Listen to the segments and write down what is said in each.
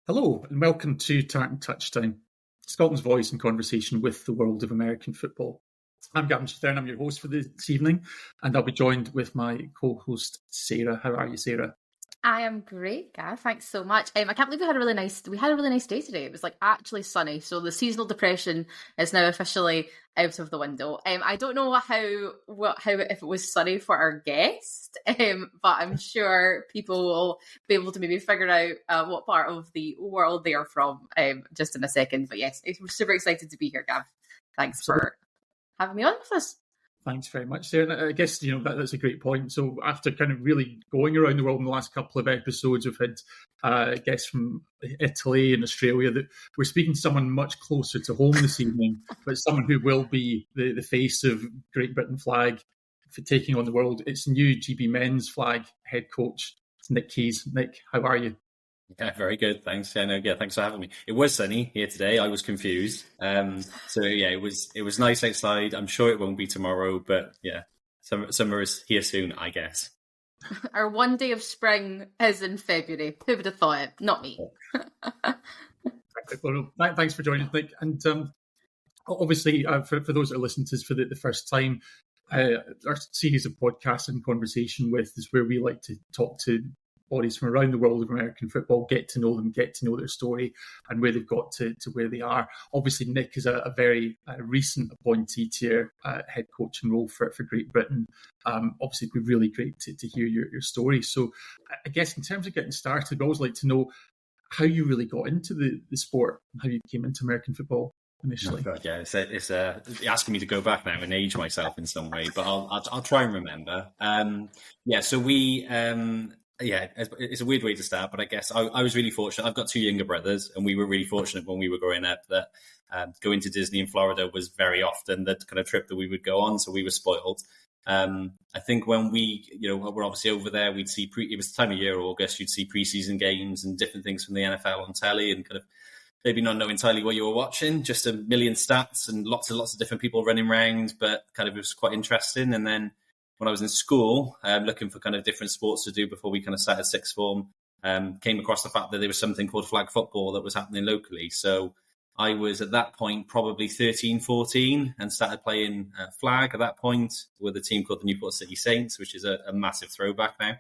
Hello and welcome to Tartan Touchdown, Scotland's voice in conversation with the world of American football. I'm Gavin and Sarah, I'm your host for this evening, and I'll be joined with my co-host Sarah. How are you, Sarah? I am great, Gav. Thanks so much. I can't believe we had a really nice day today. It was like actually sunny, so the seasonal depression is now officially out of the window. I don't know how if it was sunny for our guest, but I'm sure people will be able to maybe figure out what part of the world they are from just in a second. But yes, we're super excited to be here, Gav. Thanks for having me on with us. Thanks very much, Sarah. I guess that's a great point. So after kind of really going around the world in the last couple of episodes, we've had guests from Italy and Australia. That we're speaking to someone much closer to home this evening, but someone who will be the face of Great Britain flag for taking on the world. It's new GB men's flag head coach, Nick Keyse. Nick, how are you? Yeah, very good. Thanks. Thanks for having me. It was sunny here today. I was confused. It was nice outside. I'm sure it won't be tomorrow, but yeah, summer is here soon, I guess. Our one day of spring is in February. Who would have thought it? Not me. Well, thanks for joining us, Nick. And obviously, for those that are listening to us for the first time, our series of podcasts and conversation with is where we like to talk to bodies from around the world of American football, get to know them, get to know their story and where they've got to where they are. Obviously, Nick is a very recent appointee to your head coaching role for Great Britain. Obviously, it'd be really great to hear your story. So I guess in terms of getting started, I'd always like to know how you really got into the sport and how you came into American football initially. Oh God, yeah, it's asking me to go back now and age myself in some way, but I'll try and remember. It's a weird way to start, but I guess I was really fortunate. I've got two younger brothers, and we were really fortunate when we were growing up that going to Disney in Florida was very often the kind of trip that we would go on, so we were spoiled. I think when we're obviously over there, we'd see it was the time of year, August, you'd see preseason games and different things from the NFL on telly, and kind of maybe not know entirely what you were watching, just a million stats and lots of different people running around, but kind of it was quite interesting. And then when I was in school, looking for kind of different sports to do before we kind of started sixth form, came across the fact that there was something called flag football that was happening locally. So I was at that point probably 13, 14 and started playing flag at that point with a team called the Newport City Saints, which is a massive throwback now.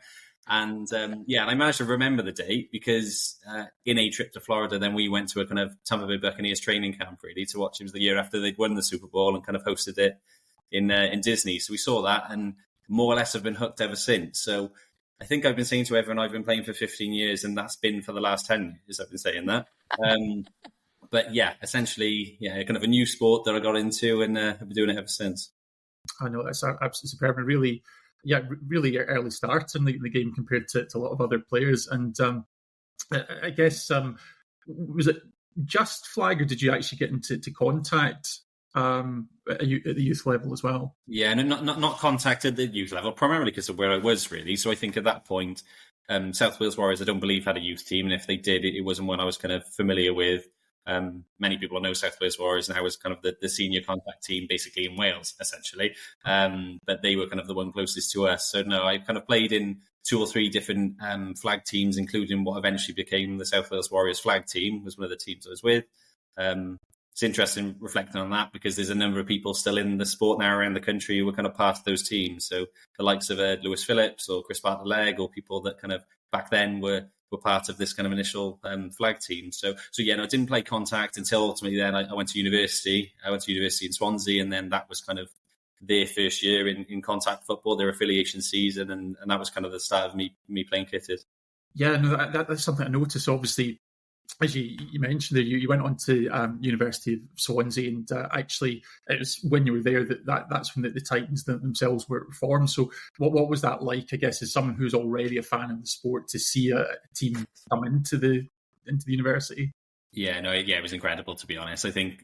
And and I managed to remember the date because in a trip to Florida, then we went to a kind of Tampa Bay Buccaneers training camp really to watch. It was the year after they'd won the Super Bowl and kind of hosted it in Disney. So we saw that and more or less have been hooked ever since. So I think I've been saying to everyone I've been playing for 15 years and that's been for the last 10 years I've been saying that. But yeah, essentially, kind of a new sport that I got into and have been doing it ever since. I know, that's absolutely superb and really early start in the game compared to a lot of other players. And I guess, was it just flag or did you actually get into contact at the youth level as well? Yeah, no, not contact at the youth level, primarily because of where I was really. So I think at that point, South Wales Warriors, I don't believe had a youth team. And if they did, it wasn't one I was kind of familiar with. Many people know South Wales Warriors now as kind of the senior contact team basically in Wales, essentially. But they were kind of the one closest to us. So no, I kind of played in 2 or 3 different flag teams, including what eventually became the South Wales Warriors flag team, was one of the teams I was with. It's interesting reflecting on that because there's a number of people still in the sport now around the country who were kind of part of those teams. So the likes of Lewis Phillips or Chris Bartlett or people that kind of back then were part of this kind of initial flag team. So I didn't play contact until ultimately then I went to university. I went to university in Swansea, and then that was kind of their first year in contact football, their affiliation season, and that was kind of the start of me playing kitted. Yeah, no, that's something I noticed. Obviously, as you mentioned there, you went on to University of Swansea, and actually it was when you were there that's when the Titans themselves were formed. So what was that like, I guess, as someone who's already a fan of the sport, to see a team come into the university? Yeah, it was incredible, to be honest. I think,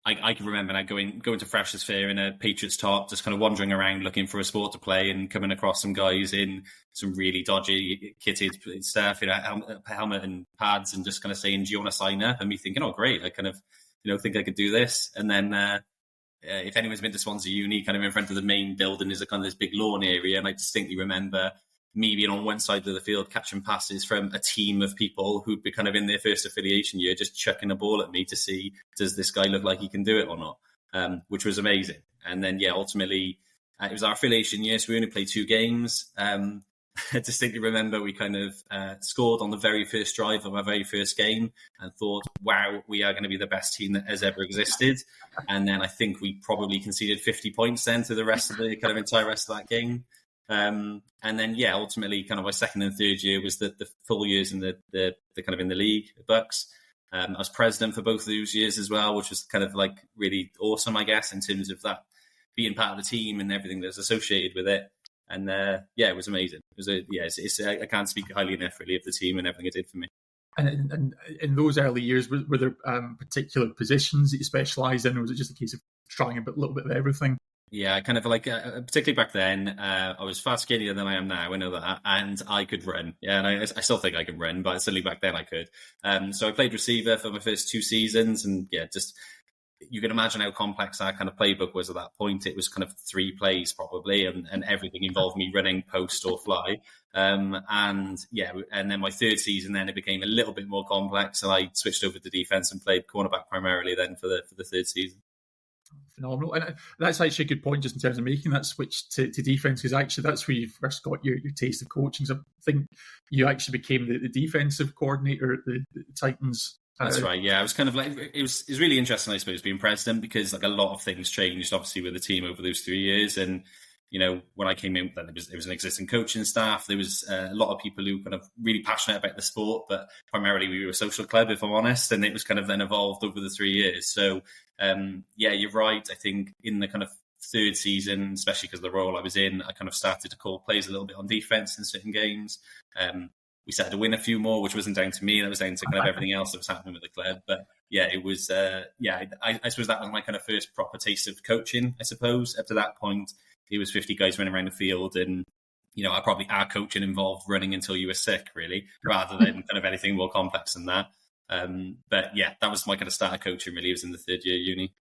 I can remember now going to Freshers' Fair in a Patriots top, just kind of wandering around looking for a sport to play and coming across some guys in some really dodgy kitted stuff, helmet and pads, and just kind of saying, do you want to sign up? And me thinking, oh, great, I kind of, think I could do this. And then if anyone's been to Swansea Uni, kind of in front of the main building is a kind of this big lawn area. And I distinctly remember me being on one side of the field catching passes from a team of people who'd be kind of in their first affiliation year, just chucking a ball at me to see, does this guy look like he can do it or not, which was amazing. And then, ultimately, it was our affiliation year, so we only played 2 games. I distinctly remember we kind of scored on the very first drive of our very first game and thought, wow, we are going to be the best team that has ever existed. And then I think we probably conceded 50 points then to the rest of the kind of entire rest of that game. And then, ultimately kind of my second and third year was the full years in the kind of in the league, the Bucks. I was president for both of those years as well, which was kind of like really awesome, I guess, in terms of that being part of the team and everything that's associated with it. And it was amazing. It was I can't speak highly enough really of the team and everything it did for me. And in those early years, were there particular positions that you specialised in, or was it just a case of trying a little bit of everything? Yeah, kind of like, particularly back then, I was far skinnier than I am now, I know that, and I could run. Yeah, and I still think I can run, but certainly back then I could. So I played receiver for my first 2 seasons, and just, you can imagine how complex our kind of playbook was at that point. It was kind of 3 plays probably, and everything involved me running post or fly. And then my third season, then it became a little bit more complex, and I switched over to defense and played cornerback primarily then for the third season. Phenomenal. And that's actually a good point just in terms of making that switch to defence, because actually that's where you first got your taste of coaching. So I think you actually became the defensive coordinator at the Titans. That's right. Yeah, it was kind of like, it was really interesting, I suppose, being president, because like a lot of things changed obviously with the team over those 3 years. And when I came in, there was an existing coaching staff. There was a lot of people who kind of really passionate about the sport, but primarily we were a social club, if I'm honest. And it was kind of then evolved over the 3 years. So, you're right. I think in the kind of third season, especially because of the role I was in, I kind of started to call plays a little bit on defense in certain games. We started to win a few more, which wasn't down to me. That was down to kind of everything else that was happening with the club. But it was, I suppose that was my kind of first proper taste of coaching, I suppose. Up to that point, it was 50 guys running around the field, and our coaching involved running until you were sick, really, rather than kind of anything more complex than that. That was my kind of start of coaching, really. It was in the third year uni.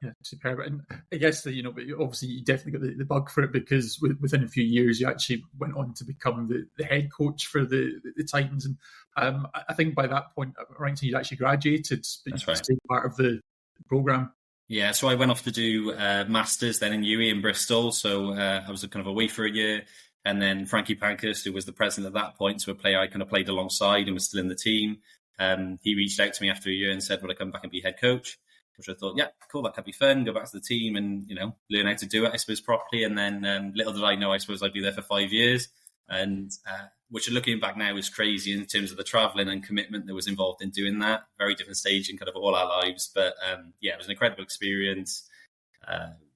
Yeah, superb. And I guess that, but obviously you definitely got the bug for it, because within a few years you actually went on to become the head coach for the Titans. And I think by that point, right, you'd actually graduated, but that's you right. stayed part of the programme. Yeah, so I went off to do masters then in UE in Bristol. So I was kind of away for a year. And then Frankie Pankhurst, who was the president at that point, so a player I kind of played alongside and was still in the team, he reached out to me after a year and said, would I come back and be head coach? Which I thought, yeah, cool, that could be fun. Go back to the team and, learn how to do it, I suppose, properly. And then little did I know, I suppose I'd be there for 5 years. And which looking back now is crazy in terms of the travelling and commitment that was involved in doing that. Very different stage in kind of all our lives. But it was an incredible experience.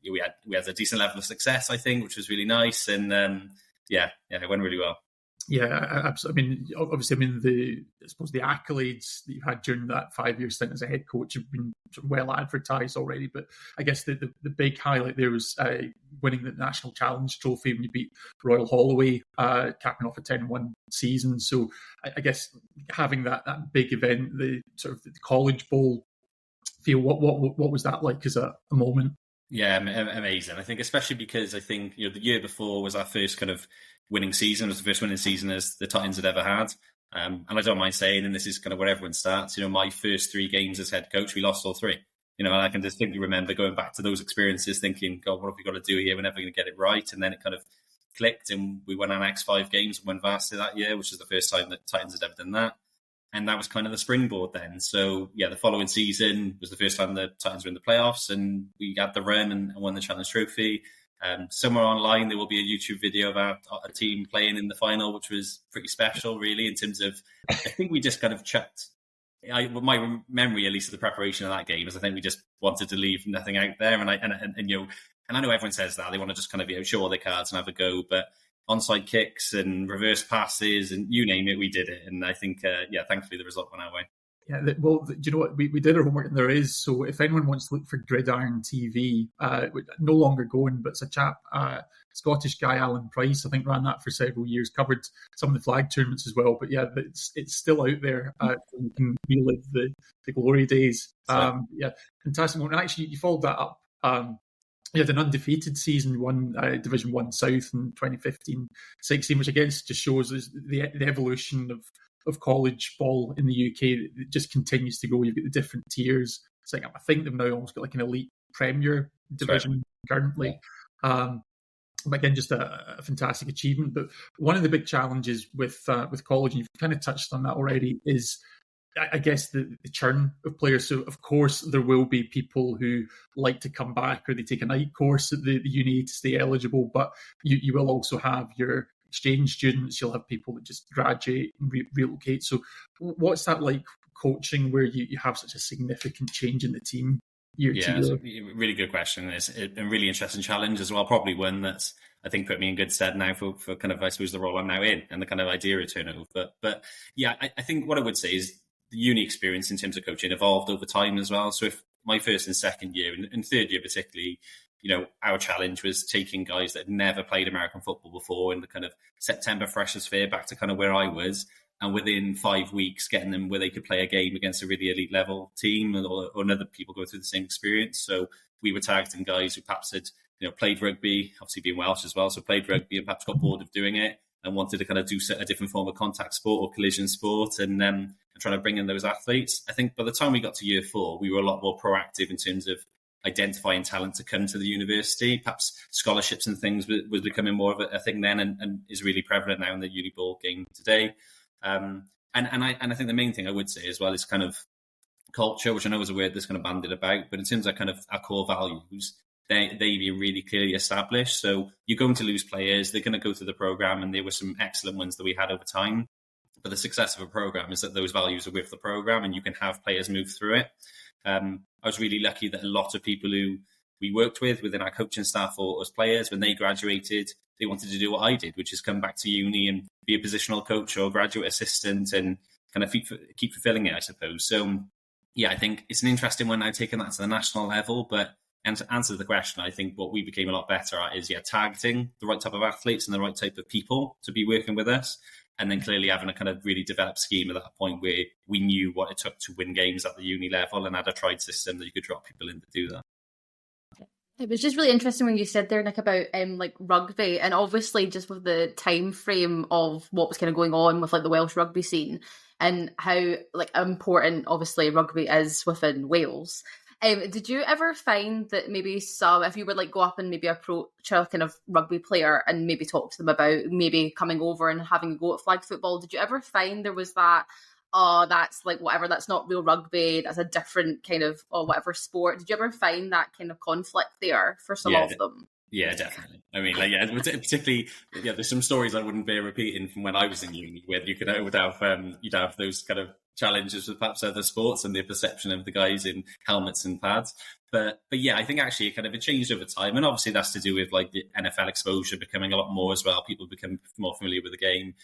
We had a decent level of success, I think, which was really nice. And it went really well. Yeah, absolutely. Obviously, I suppose the accolades that you've had during that 5-year stint as a head coach have been sort of well advertised already. But I guess the big highlight there was winning the National Challenge Trophy when you beat Royal Holloway, capping off a 10-1 season. So I guess having that big event, the sort of the College Bowl feel, what was that like as a moment? Yeah, amazing. I think especially because I think the year before was our first kind of winning season. It was the first winning season as the Titans had ever had. And I don't mind saying, and this is kind of where everyone starts, my first 3 games as head coach, we lost all 3. And I can distinctly remember going back to those experiences thinking, God, what have we got to do here? We're never going to get it right. And then it kind of clicked and we won our next 5 games and went varsity that year, which is the first time that Titans had ever done that. And that was kind of the springboard then. So, the following season was the first time the Titans were in the playoffs and we had the run and won the Challenge Trophy. Somewhere online, there will be a YouTube video of our team playing in the final, which was pretty special, really, in terms of, I think we just kind of chucked, my memory, at least of the preparation of that game, is I think we just wanted to leave nothing out there. And I know everyone says that, they want to just kind of show all their cards and have a go, but onside kicks and reverse passes and you name it, we did it. And I think, thankfully the result went our way. Yeah, well, do you know what? We did our homework, and there is. So if anyone wants to look for Gridiron TV, no longer going, but it's a chap, Scottish guy, Alan Price, I think ran that for several years, covered some of the flag tournaments as well. But it's still out there. You can relive the glory days. Fantastic. Well, actually, you followed that up he had an undefeated season, won Division 1 South in 2015-16, which again just shows the evolution of college ball in the UK. It just continues to go. You've got the different tiers. It's like, I think they've now almost got like an elite Premier division currently. Yeah. But again, just a fantastic achievement. But one of the big challenges with college, and you've kind of touched on that already, is I guess the churn of players. So of course there will be people who like to come back, or they take a night course at the uni to stay eligible. But you will also have your exchange students. You'll have people that just graduate and relocate. So what's that like coaching, where you have such a significant change in the team? It's a really good question. It's a really interesting challenge as well. Probably one that's, I think, put me in good stead now for kind of, I suppose, the role I'm now in and the kind of idea of turnover. But yeah, I think what I would say is the uni experience in terms of coaching evolved over time as well. So if my first and second year and third year particularly, our challenge was taking guys that had never played American football before in the kind of September Freshers' Fair back to kind of where I was. And within 5 weeks, getting them where they could play a game against a really elite level team, or other people go through the same experience. So we were targeting guys who perhaps had played rugby, obviously being Welsh as well, so played rugby and perhaps got bored of doing it and wanted to kind of do a different form of contact sport or collision sport, and trying to bring in those athletes. I think by the time we got to year 4, we were a lot more proactive in terms of identifying talent to come to the university. Perhaps scholarships and things was becoming more of a thing then, and is really prevalent now in the uni ball game today. And I think the main thing I would say as well is kind of culture, which I know is a word that's kind of bandied about, but in terms of kind of our core values, they be really clearly established. So you're going to lose players, they're going to go through the program, and there were some excellent ones that we had over time. But the success of a program is that those values are with the program, and you can have players move through it. I was really lucky that a lot of people who we worked with within our coaching staff or as players, when they graduated, they wanted to do what I did, which is come back to uni and be a positional coach or graduate assistant and kind of keep fulfilling it, I suppose. So, yeah, I think it's an interesting one now, taking that to the national level. But and to answer the question, I think what we became a lot better at is, targeting the right type of athletes and the right type of people to be working with us. And then clearly having a kind of really developed scheme at that point where we knew what it took to win games at the uni level and had a tried system that you could drop people in to do that. It was just really interesting when you said there, Nick, about like rugby, and obviously just with the time frame of what was kind of going on with like the Welsh rugby scene and how like important obviously rugby is within Wales. Did you ever find that maybe if you would like go up and maybe approach a kind of rugby player and maybe talk to them about maybe coming over and having a go at flag football, did you ever find there was that, that's like whatever, that's not real rugby, that's a different kind of whatever sport? Did you ever find that kind of conflict there for some of them? Yeah, definitely. I mean, particularly, there's some stories I wouldn't bear repeating from when I was in uni, where you'd have those kind of challenges with perhaps other sports and the perception of the guys in helmets and pads. But yeah, I think actually it changed over time, and obviously that's to do with like the NFL exposure becoming a lot more as well. People become more familiar with the game.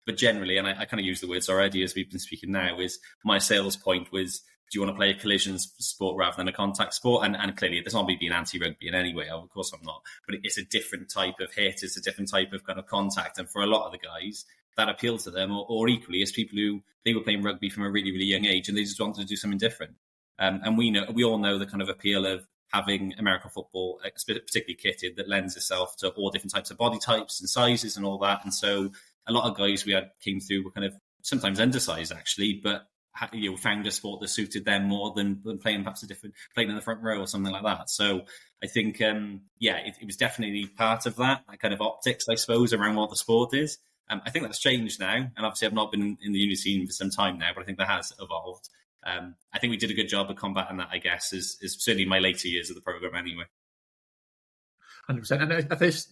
But generally, and I kind of use the words already as we've been speaking now, is my sales point was, do you want to play a collision sport rather than a contact sport? And clearly, it's not me being anti-rugby in any way. Of course, I'm not. But it's a different type of hit. It's a different type of kind of contact. And for a lot of the guys, that appealed to them, or equally as people who they were playing rugby from a really, really young age, and they just wanted to do something different. And we all know the kind of appeal of having American football, particularly kitted, that lends itself to all different types of body types and sizes and all that. And so a lot of guys we had came through were kind of sometimes undersized actually, but found a sport that suited them more than playing perhaps playing in the front row or something like that. So I think, it was definitely part of that kind of optics, I suppose, around what the sport is. I think that's changed now, and obviously I've not been in the uni scene for some time now, but I think that has evolved. I think we did a good job of combating that, I guess, is certainly my later years of the programme anyway. 100%. And I guess,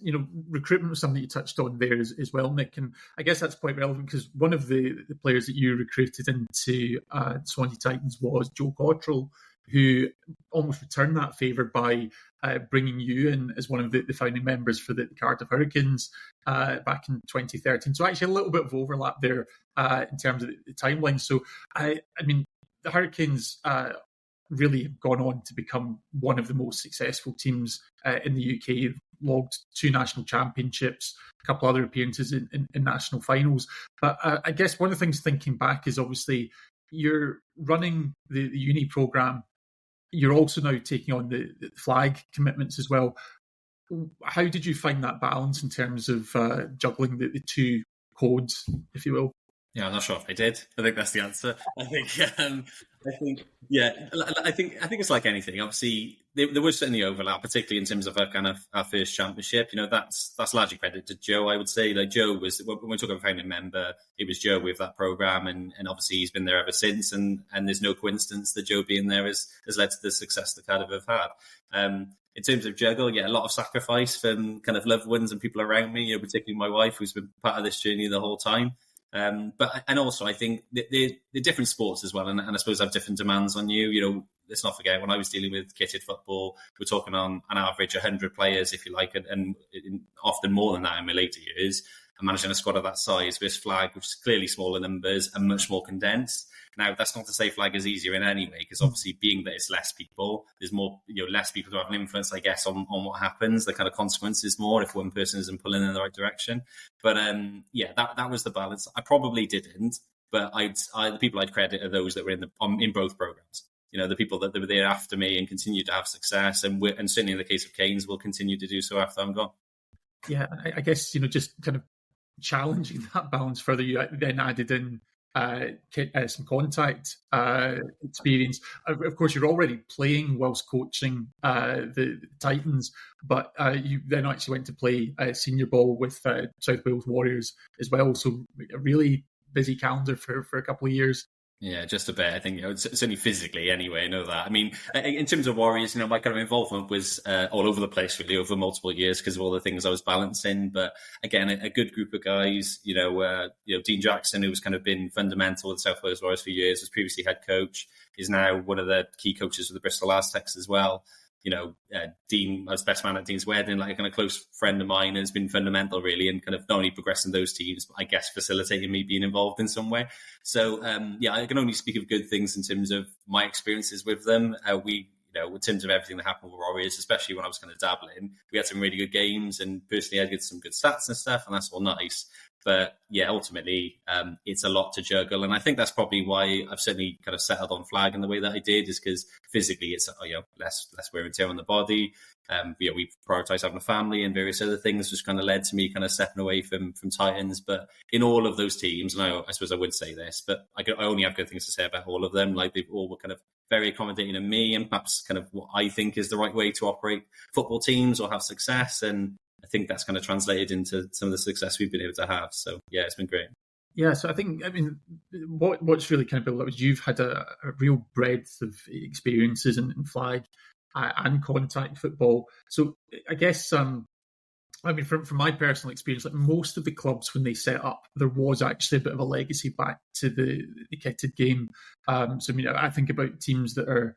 recruitment was something you touched on there as well, Nick. And I guess that's quite relevant because one of the players that you recruited into Swansea Titans was Joe Cottrell, who almost returned that favour by bringing you in as one of the founding members for the Cardiff Hurricanes back in 2013. So actually a little bit of overlap there in terms of the timeline. So, I mean, the Hurricanes really have gone on to become one of the most successful teams in the UK, logged 2 national championships, a couple other appearances in national finals. But I guess one of the things thinking back is obviously you're running the uni programme you're also now taking on the flag commitments as well. How did you find that balance in terms of juggling the two codes, if you will? Yeah, I'm not sure if I did. I think that's the answer. I think, yeah, I think it's like anything. Obviously, there was certainly overlap, particularly in terms of our first championship. That's largely credit to Joe, I would say. Like Joe was, when we talk about founding member, it was Joe with that program, and obviously he's been there ever since. And there's no coincidence that Joe being there has led to the success that Cardiff have had. In terms of juggle, yeah, a lot of sacrifice from kind of loved ones and people around me. Particularly my wife, who's been part of this journey the whole time. But also I think they're different sports as well, and I suppose have different demands on you. Let's not forget, when I was dealing with kitted football, we're talking on average 100 players, if you like, and often more than that in my later years. And managing a squad of that size versus flag, which is clearly smaller numbers and much more condensed. Now, that's not to say flag is easier in any way, because obviously being that it's less people, there's more, less people who have an influence, I guess, on what happens. The kind of consequences more if one person isn't pulling in the right direction. But that was the balance. I probably didn't, but the people I'd credit are those that were in both programs. The people that were there after me and continue to have success, and certainly in the case of Keynes, will continue to do so after I'm gone. Yeah, I guess just kind of challenging that balance further. You then added in some contact experience. Of course, you're already playing whilst coaching the Titans, but you then actually went to play senior ball with South Wales Warriors as well. So a really busy calendar for a couple of years. Yeah, just a bit. I think certainly physically anyway, I know that. I mean, in terms of Warriors, my kind of involvement was all over the place really over multiple years because of all the things I was balancing. But again, a good group of guys, Dean Jackson, who's kind of been fundamental with South Wales Warriors for years, was previously head coach, is now one of the key coaches of the Bristol Aztecs as well. Dean, I was best man at Dean's wedding, like a kind of close friend of mine, has been fundamental really in kind of not only progressing those teams, but I guess facilitating me being involved in some way. So, I can only speak of good things in terms of my experiences with them. In terms of everything that happened with Warriors, especially when I was kind of dabbling, we had some really good games, and personally I did some good stats and stuff, and that's all nice. But yeah, ultimately, it's a lot to juggle, and I think that's probably why I've certainly kind of settled on flag in the way that I did, is because physically it's less wear and tear on the body. We prioritise having a family and various other things, which kind of led to me kind of stepping away from Titans. But in all of those teams, and I suppose I would say this, but I only have good things to say about all of them. Like they've all were kind of very accommodating to me, and perhaps kind of what I think is the right way to operate football teams or have success. And I think that's kind of translated into some of the success we've been able to have. So yeah, it's been great. Yeah, so I think, what's really kind of built up is you've had a real breadth of experiences in flag and contact football. So I guess, from my personal experience, like most of the clubs when they set up, there was actually a bit of a legacy back to the kitted game. I think about teams that are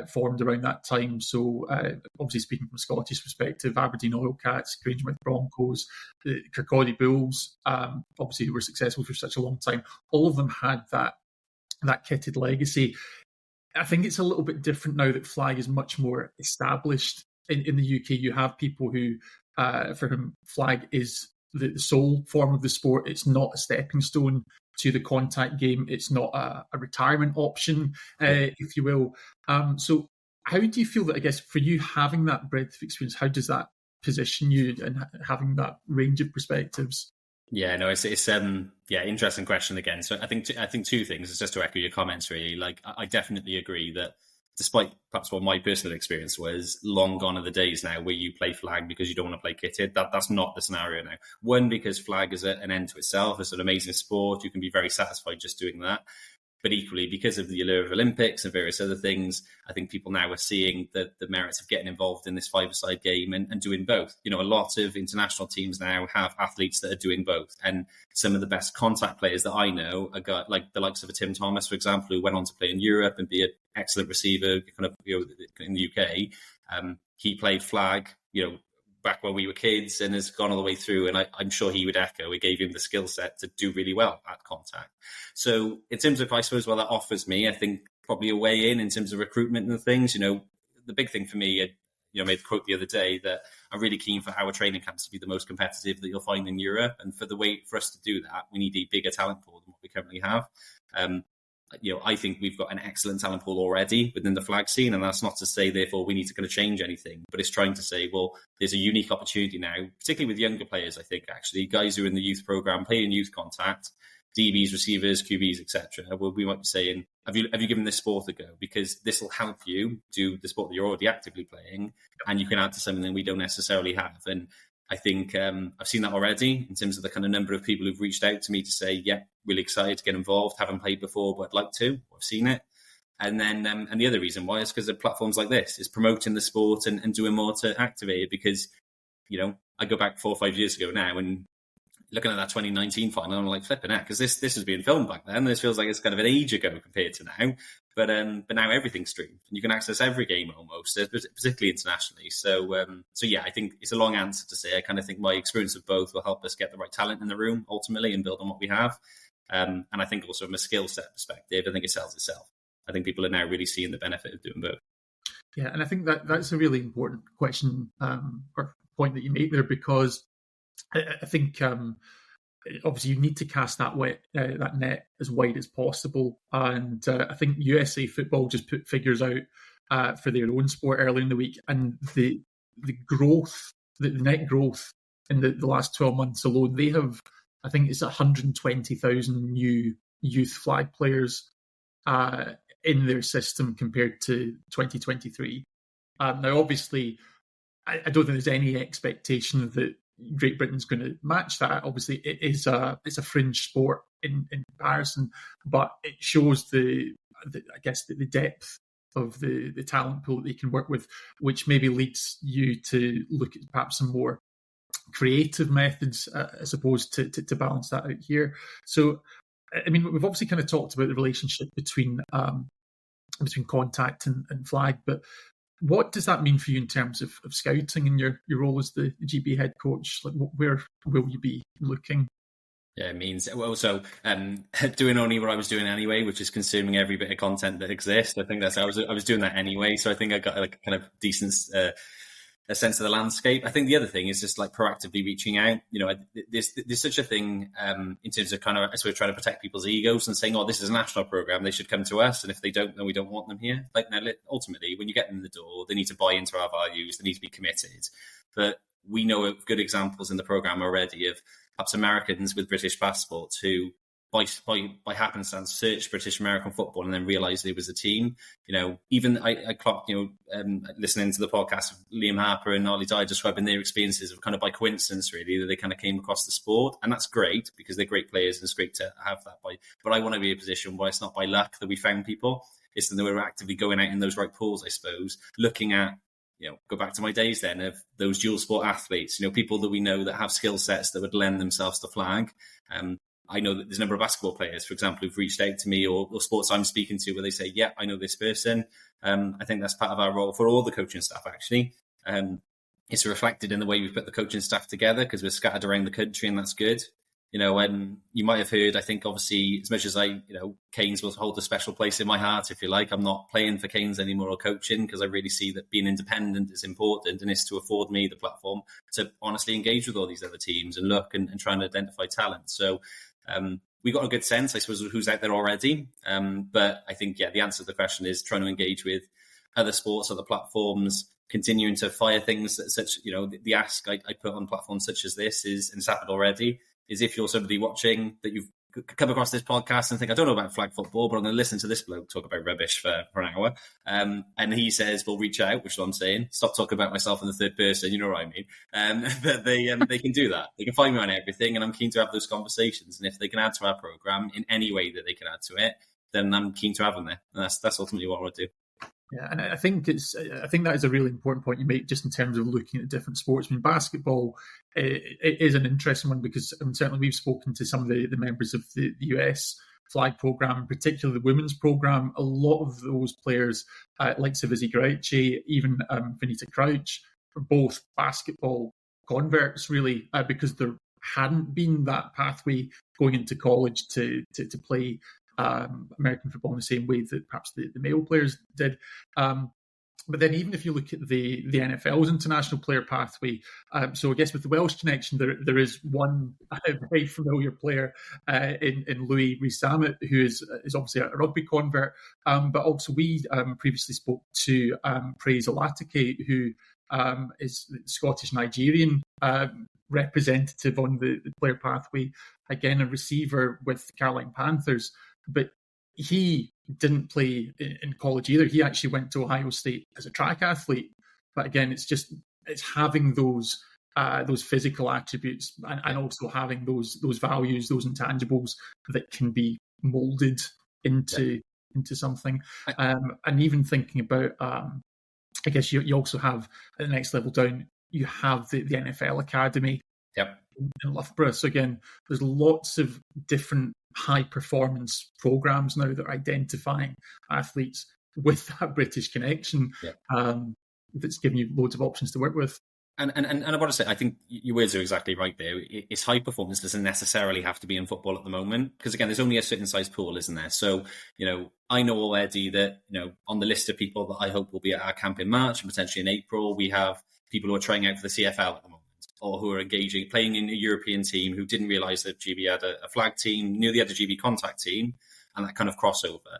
formed around that time. So obviously speaking from a Scottish perspective, Aberdeen Oil Cats, Grangemouth Broncos, the Kirkcaldy Bulls, obviously who were successful for such a long time. All of them had that kitted legacy. I think it's a little bit different now that flag is much more established in the UK. You have people who, for whom flag is the sole form of the sport. It's not a stepping stone to the contact game. It's not a retirement option, if you will. So how do you feel that, I guess, for you having that breadth of experience, how does that position you and having that range of perspectives? Yeah, no, it's interesting question again. So I think two things. It's just to echo your comments, really. Like I definitely agree that despite perhaps what my personal experience was, long gone are the days now where you play flag because you don't want to play kitted. That's not the scenario now. One, because flag is an end to itself. It's an amazing sport. You can be very satisfied just doing that. But equally, because of the allure of Olympics and various other things, I think people now are seeing the merits of getting involved in this five-a-side game and doing both. A lot of international teams now have athletes that are doing both. And some of the best contact players that I know are like the likes of a Tim Thomas, for example, who went on to play in Europe and be an excellent receiver kind of in the UK. He played flag, back when we were kids and has gone all the way through. And I'm sure he would echo, it gave him the skill set to do really well at contact. So in terms of, I suppose, what that offers me, I think probably a way in terms of recruitment and things, the big thing for me, I made the quote the other day that I'm really keen for our training camps to be the most competitive that you'll find in Europe. And for us to do that, we need a bigger talent pool than what we currently have. I think we've got an excellent talent pool already within the flag scene, and that's not to say, therefore, we need to kind of change anything, but it's trying to say, well, there's a unique opportunity now, particularly with younger players, I think, actually, guys who are in the youth program, playing youth contact, DBs, receivers, QBs, etc. Well, we might be saying, have you given this sport a go? Because this will help you do the sport that you're already actively playing, and you can add to something that we don't necessarily have. And I think I've seen that already in terms of the kind of number of people who've reached out to me to say, yeah, really excited to get involved, haven't played before, but I'd like to, I've seen it. And then, and the other reason why is because of platforms like this, is promoting the sport and doing more to activate it. Because, I go back 4 or 5 years ago now and looking at that 2019 final, I'm like, flipping out, because this was being filmed back then. This feels like it's kind of an age ago compared to now. But now everything's streamed. You can access every game almost, particularly internationally. So yeah, I think it's a long answer to say I kind of think my experience of both will help us get the right talent in the room ultimately and build on what we have. And I think also from a skill set perspective, I think it sells itself. I think people are now really seeing the benefit of doing both. Yeah, and I think that's a really important question or point that you make there, because I think obviously you need to cast that net as wide as possible. And I think USA Football just put figures out for their own sport earlier in the week, and the growth, the net growth in the last 12 months alone, they have, I think it's 120,000 new youth flag players in their system compared to 2023. Now, obviously, I don't think there's any expectation that Great Britain's going to match that. Obviously, it's a fringe sport in comparison, but it shows the depth of the talent pool that they can work with, which maybe leads you to look at perhaps some more creative methods, as opposed to balance that out here. So, I mean, we've obviously kind of talked about the relationship between contact and flag, but what does that mean for you in terms of scouting and your role as the GB head coach? Like, where will you be looking? Yeah, it means, well, so doing only what I was doing anyway, which is consuming every bit of content that exists. I think I was doing that anyway, so I think I got like a kind of decent a sense of the landscape. I think the other thing is just like proactively reaching out. There's such a thing in terms of kind of, as we're trying to protect people's egos and saying, oh, this is a national program, they should come to us, and if they don't, then we don't want them here. Like, now, ultimately, when you get them in the door, they need to buy into our values, they need to be committed. But we know of good examples in the program already of perhaps Americans with British passports who, by happenstance, searched British American football and then realised it was a team. Even I clocked, listening to the podcast of Liam Harper and Ollie Dye describing their experiences of kind of by coincidence, really, that they kind of came across the sport. And that's great because they're great players and it's great to have that. But I want to be in a position where it's not by luck that we found people. It's that we're actively going out in those right pools, I suppose, looking at, go back to my days then of those dual sport athletes, people that we know that have skill sets that would lend themselves to flag. I know that there's a number of basketball players, for example, who've reached out to me or sports I'm speaking to where they say, yeah, I know this person. I think that's part of our role for all the coaching staff, actually. It's reflected in the way we put the coaching staff together because we're scattered around the country, and that's good. And you might have heard, I think, obviously, as much as Keynes will hold a special place in my heart, if you like, I'm not playing for Keynes anymore or coaching because I really see that being independent is important, and it's to afford me the platform to honestly engage with all these other teams and look and try and identify talent. So we got a good sense, I suppose, of who's out there already. But I think, the answer to the question is trying to engage with other sports, other platforms, continuing to fire things that such, the ask I put on platforms such as this is, and it's happened already, is if you're somebody watching that you've come across this podcast and think, I don't know about flag football, but I'm going to listen to this bloke talk about rubbish for an hour. And he says, well, reach out, which is what I'm saying. Stop talking about myself in the third person, you know what I mean? But they can do that. They can find me on everything, and I'm keen to have those conversations. And if they can add to our programme in any way that they can add to it, then I'm keen to have them there. And that's ultimately what I want to do. Yeah, and I think that is a really important point you make, just in terms of looking at different sports. I mean, basketball it is an interesting one because certainly we've spoken to some of the members of the US flag program, particularly the women's program. A lot of those players, like Savizzi Graici, even Vanita Crouch, are both basketball converts, really, because there hadn't been that pathway going into college to play American football in the same way that perhaps the male players did. But then even if you look at the NFL's international player pathway, so I guess with the Welsh connection, there is one very familiar player in Louis Rees-Zammit, who is obviously a rugby convert, but also we previously spoke to Praise Olatake, who is the Scottish-Nigerian representative on the player pathway, again a receiver with the Caroline Panthers, but he didn't play in college either. He actually went to Ohio State as a track athlete. But again, it's having those physical attributes and also having those values, those intangibles that can be molded into something. And even thinking about, I guess you also have at the next level down, you have the NFL Academy in Loughborough. So again, there's lots of different high performance programs now that are identifying athletes with that British connection. That's giving you loads of options to work with. And I want to say, I think your words are exactly right there. It's high performance doesn't necessarily have to be in football at the moment, because again, there's only a certain size pool, isn't there? So, I know already that, on the list of people that I hope will be at our camp in March and potentially in April, we have people who are trying out for the CFL at the moment, or who are playing in a European team, who didn't realise that GB had a flag team, knew they had a GB contact team, and that kind of crossover.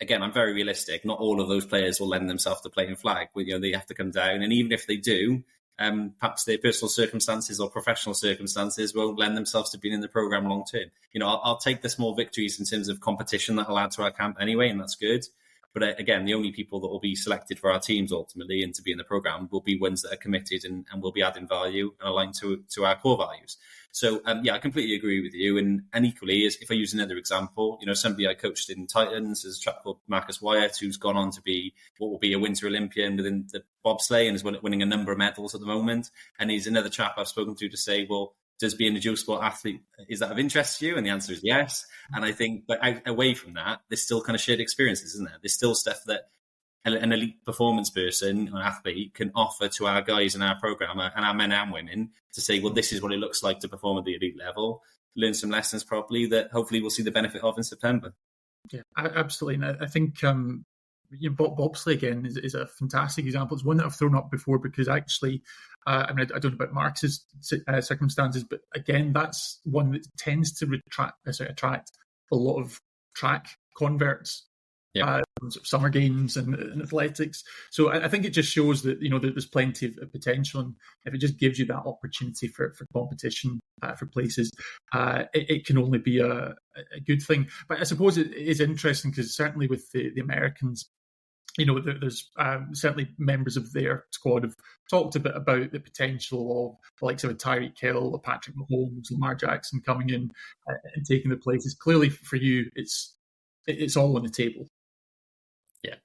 Again, I'm very realistic. Not all of those players will lend themselves to playing flag. They have to come down, and even if they do, perhaps their personal circumstances or professional circumstances won't lend themselves to being in the programme long term. I'll take the small victories in terms of competition that will add to our camp anyway, and that's good. But again, the only people that will be selected for our teams ultimately and to be in the programme will be ones that are committed and will be adding value and aligned to our core values. So, I completely agree with you. And equally, if I use another example, somebody I coached in Titans is a chap called Marcus Wyatt, who's gone on to be what will be a Winter Olympian within the bobsleigh and is winning a number of medals at the moment. And he's another chap I've spoken to say, well, does being a dual sport athlete, is that of interest to you? And the answer is yes. And I think, but away from that, there's still kind of shared experiences, isn't there? There's still stuff that an elite performance person, an athlete, can offer to our guys in our program and our men and women to say, well, this is what it looks like to perform at the elite level. Learn some lessons properly that hopefully we'll see the benefit of in September. Yeah, absolutely. And I think bobsleigh again is a fantastic example. It's one that I've thrown up before because actually, I don't know about Mark's circumstances, but again, that's one that tends to attract a lot of track converts. Summer games and athletics. So I think it just shows that there's plenty of potential, and if it just gives you that opportunity for competition for places, it can only be a good thing. But I suppose it is interesting because certainly with the Americans, there's certainly members of their squad have talked a bit about the potential of the likes of a Tyreek Hill, a Patrick Mahomes, Lamar Jackson coming in and taking the places. Clearly for you, it's all on the table.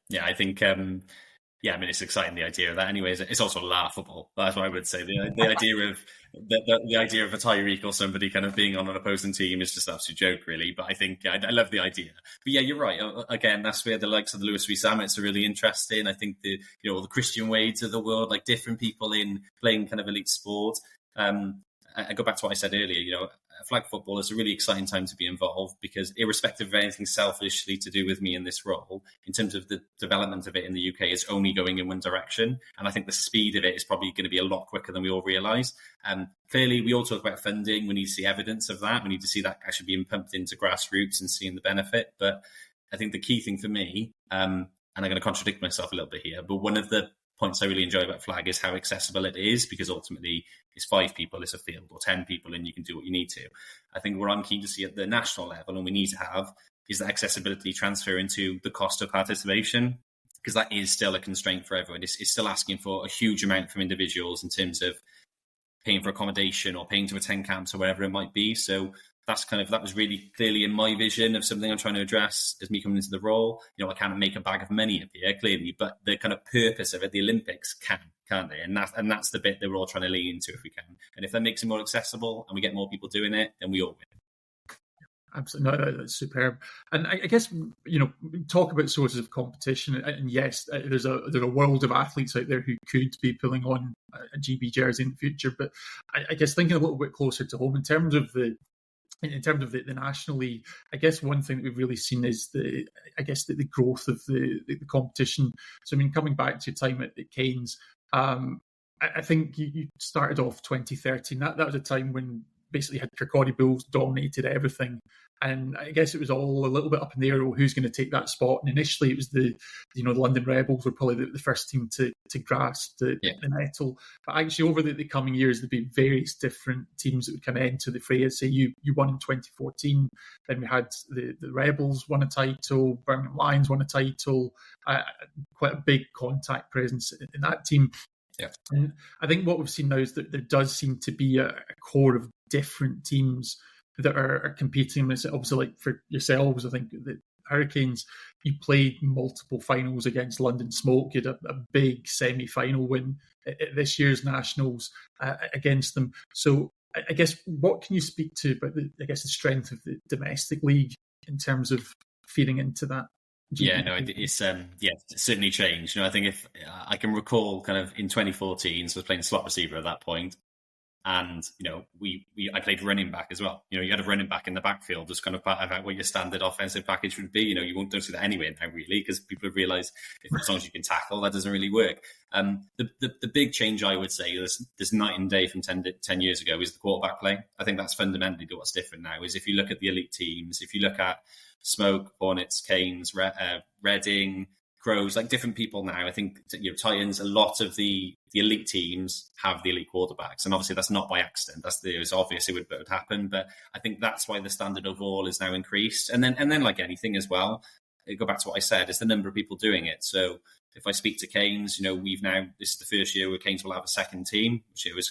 Yeah, I think, it's exciting, the idea of that. Anyways, it's also laughable. That's what I would say. The idea of the idea of a Tyreek or somebody kind of being on an opposing team is just an absolute joke, really. But I think I love the idea. But yeah, you're right. Again, that's where the likes of the Louis Rees-Zammits are really interesting. I think the Christian Wades of the world, like different people in playing kind of elite sport. I go back to what I said earlier. Flag football is a really exciting time to be involved because irrespective of anything selfishly to do with me in this role, in terms of the development of it in the UK, it's only going in one direction. And I think the speed of it is probably going to be a lot quicker than we all realise. Clearly, we all talk about funding. We need to see evidence of that. We need to see that actually being pumped into grassroots and seeing the benefit. But I think the key thing for me, and I'm going to contradict myself a little bit here, but one of the points I really enjoy about flag is how accessible it is, because ultimately it's 5 people, it's a field, or 10 people, and you can do what you need to. I think what I'm keen to see at the national level, and we need to have, is that accessibility transfer into the cost of participation, because that is still a constraint for everyone. It's still asking for a huge amount from individuals in terms of paying for accommodation or paying to attend camps or whatever it might be. So that was really clearly in my vision of something I'm trying to address as me coming into the role. I can't make a bag of money appear, clearly, but the kind of purpose of it, the Olympics can't they? And that's the bit that we're all trying to lean into if we can. And if that makes it more accessible and we get more people doing it, then we all win. Absolutely, no, that's superb. And I guess talk about sources of competition. And yes, there's a world of athletes out there who could be pulling on a GB jersey in the future. But I guess thinking a little bit closer to home in terms of the in terms of the National League, I guess one thing that we've really seen is the growth of the competition. So, I mean, coming back to your time at Keynes, I think you started off 2013. That was a time when basically had Kirkcaldy Bulls dominated everything. And I guess it was all a little bit up in the air, who's going to take that spot. And initially it was the London Rebels were probably the first team to grasp the nettle. But actually over the coming years, there'd be various different teams that would kind of enter the fray. I'd say you won in 2014. Then we had the Rebels won a title, Birmingham Lions won a title, quite a big contact presence in that team. Yeah. And I think what we've seen now is that there does seem to be a core of different teams that are competing. Obviously, like for yourselves, I think the Hurricanes, you played multiple finals against London Smoke. You had a big semi-final win at this year's Nationals against them. So I guess what can you speak to about the strength of the domestic league in terms of feeding into that? Yeah, no, it's certainly changed. I think if I can recall, kind of in 2014, so I was playing slot receiver at that point, and I played running back as well. You had a running back in the backfield as kind of part of what your standard offensive package would be. You don't see that anywhere now, really, because people have realised as long as you can tackle, that doesn't really work. The big change, I would say, this night and day from 10 years ago is the quarterback play. I think that's fundamentally what's different now. Is if you look at the elite teams, if you look at Smoke, Hornets, Keynes, Reading, Crows, like different people now. I think Titans, a lot of the elite teams have the elite quarterbacks, and obviously that's not by accident. It's obvious it would happen, but I think that's why the standard overall is now increased. And then like anything as well, I go back to what I said, it's the number of people doing it. So if I speak to Keynes, this is the first year where Keynes will have a second team,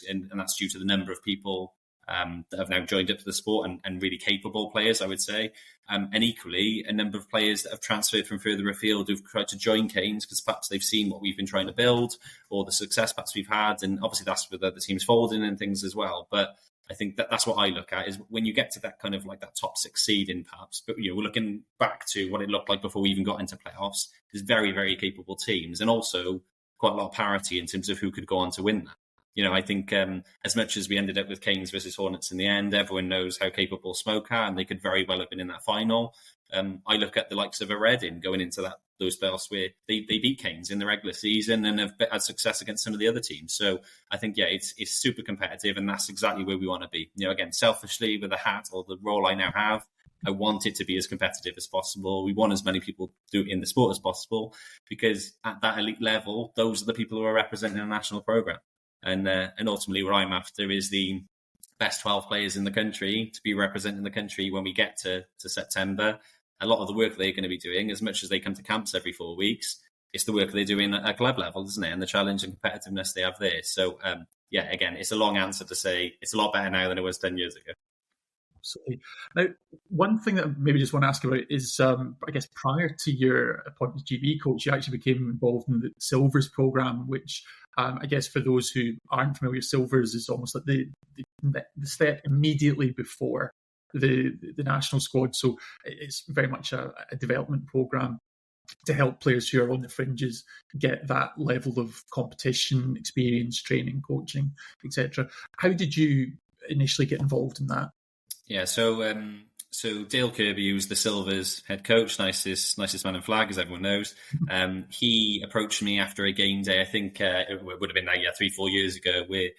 and that's due to the number of people that have now joined up to the sport and really capable players, I would say. And equally, a number of players that have transferred from further afield who've tried to join Keynes because perhaps they've seen what we've been trying to build or the success perhaps we've had. And obviously that's with other teams folding and things as well. But I think that's what I look at, is when you get to that kind of like that top 6 seed in perhaps, but we're looking back to what it looked like before we even got into playoffs. There's very, very capable teams and also quite a lot of parity in terms of who could go on to win that. I think as much as we ended up with Keynes versus Hornets in the end, everyone knows how capable Smoke are, and they could very well have been in that final. I look at the likes of a Reading going into those playoffs where they beat Keynes in the regular season and have had success against some of the other teams. So I think, it's super competitive, and that's exactly where we want to be. Again, selfishly, with the hat or the role I now have, I want it to be as competitive as possible. We want as many people do in the sport as possible, because at that elite level, those are the people who are representing a national program. And ultimately what I'm after is the best 12 players in the country to be representing the country when we get to September. A lot of the work they're going to be doing, as much as they come to camps every 4 weeks, it's the work they're doing at club level, isn't it? And the challenge and competitiveness they have there. So, again, it's a long answer to say it's a lot better now than it was 10 years ago. Absolutely. Now, one thing that I maybe just want to ask about is, I guess prior to your appointment as GB coach, you actually became involved in the Silvers program, which I guess for those who aren't familiar, Silvers is almost like the step immediately before the national squad. So it's very much a development program to help players who are on the fringes get that level of competition, experience, training, coaching, etc. How did you initially get involved in that? Yeah, so Dale Kirby, who's the Silvers head coach, nicest man in flag, as everyone knows, he approached me after a game day. I think it would have been 3-4 years ago, where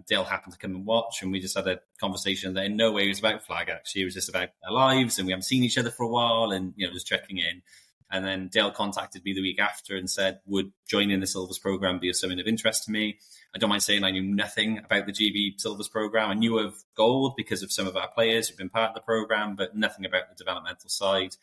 Dale happened to come and watch, and we just had a conversation that in no way was about flag. Actually, it was just about our lives, and we haven't seen each other for a while, and just checking in. And then Dale contacted me the week after and said, would joining the Silvers program be something of interest to me? I don't mind saying I knew nothing about the GB Silvers program. I knew of Gold because of some of our players who've been part of the program, but nothing about the developmental side.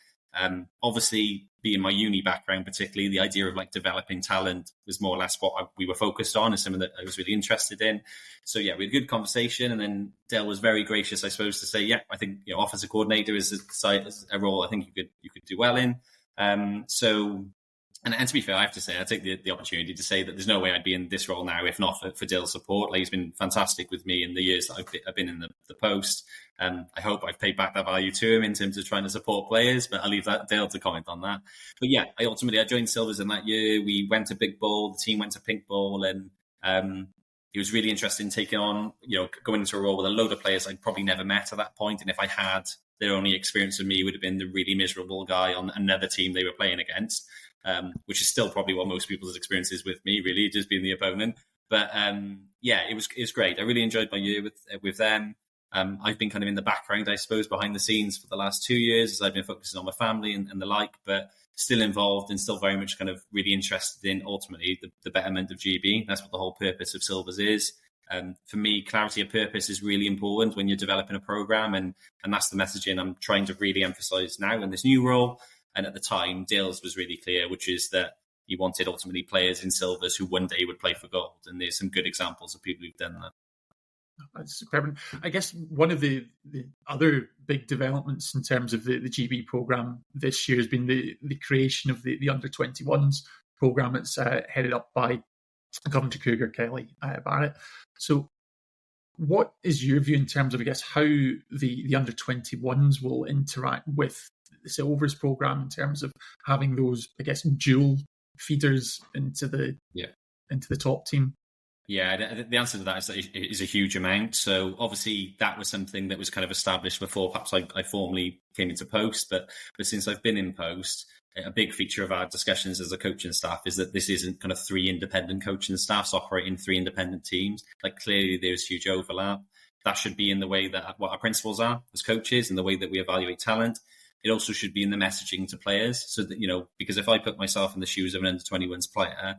Obviously, being my uni background, particularly, the idea of like developing talent was more or less what we were focused on and something that I was really interested in. So we had a good conversation, and then Dale was very gracious, I suppose, to say, I think offensive coordinator is a role I think you could do well in. And to be fair, I have to say, I take the opportunity to say that there's no way I'd be in this role now if not for Dale's support. Like, he's been fantastic with me in the years that I've been in the post. I hope I've paid back that value to him in terms of trying to support players, but I'll leave that Dale to comment on that. But I joined Silvers in that year. We went to Big Bowl, the team went to Pink Bowl, and He was really interested in taking on, going into a role with a load of players I'd probably never met at that point. And if I had, their only experience of me would have been the really miserable guy on another team they were playing against, which is still probably what most people's experience is with me, really, just being the opponent. But it was great. I really enjoyed my year with them. I've been kind of in the background, I suppose, behind the scenes for the last 2 years as I've been focusing on my family and the like, but still involved and still very much kind of really interested in ultimately the betterment of GB. That's what the whole purpose of Silvers is. For me, clarity of purpose is really important when you're developing a program, and that's the messaging I'm trying to really emphasize now in this new role. And at the time, Dale's was really clear, which is that he wanted ultimately players in Silvers who one day would play for gold. And there's some good examples of people who've done that. That's superb. I guess one of the other big developments in terms of the GB programme this year has been the creation of the under-21s programme. It's headed up by Coventry Cougar Kelly Barrett. So what is your view in terms of, I guess, how the under-21s will interact with the Silvers programme in terms of having those, I guess, dual feeders into the top team? Yeah, the answer to that is that it is a huge amount. So obviously that was something that was kind of established before perhaps I formally came into post. But since I've been in post, a big feature of our discussions as a coaching staff is that this isn't kind of 3 independent coaching staffs operating 3 independent teams. Like clearly there's huge overlap. That should be in the way that what our principles are as coaches and the way that we evaluate talent. It also should be in the messaging to players so that, because if I put myself in the shoes of an under-21s player,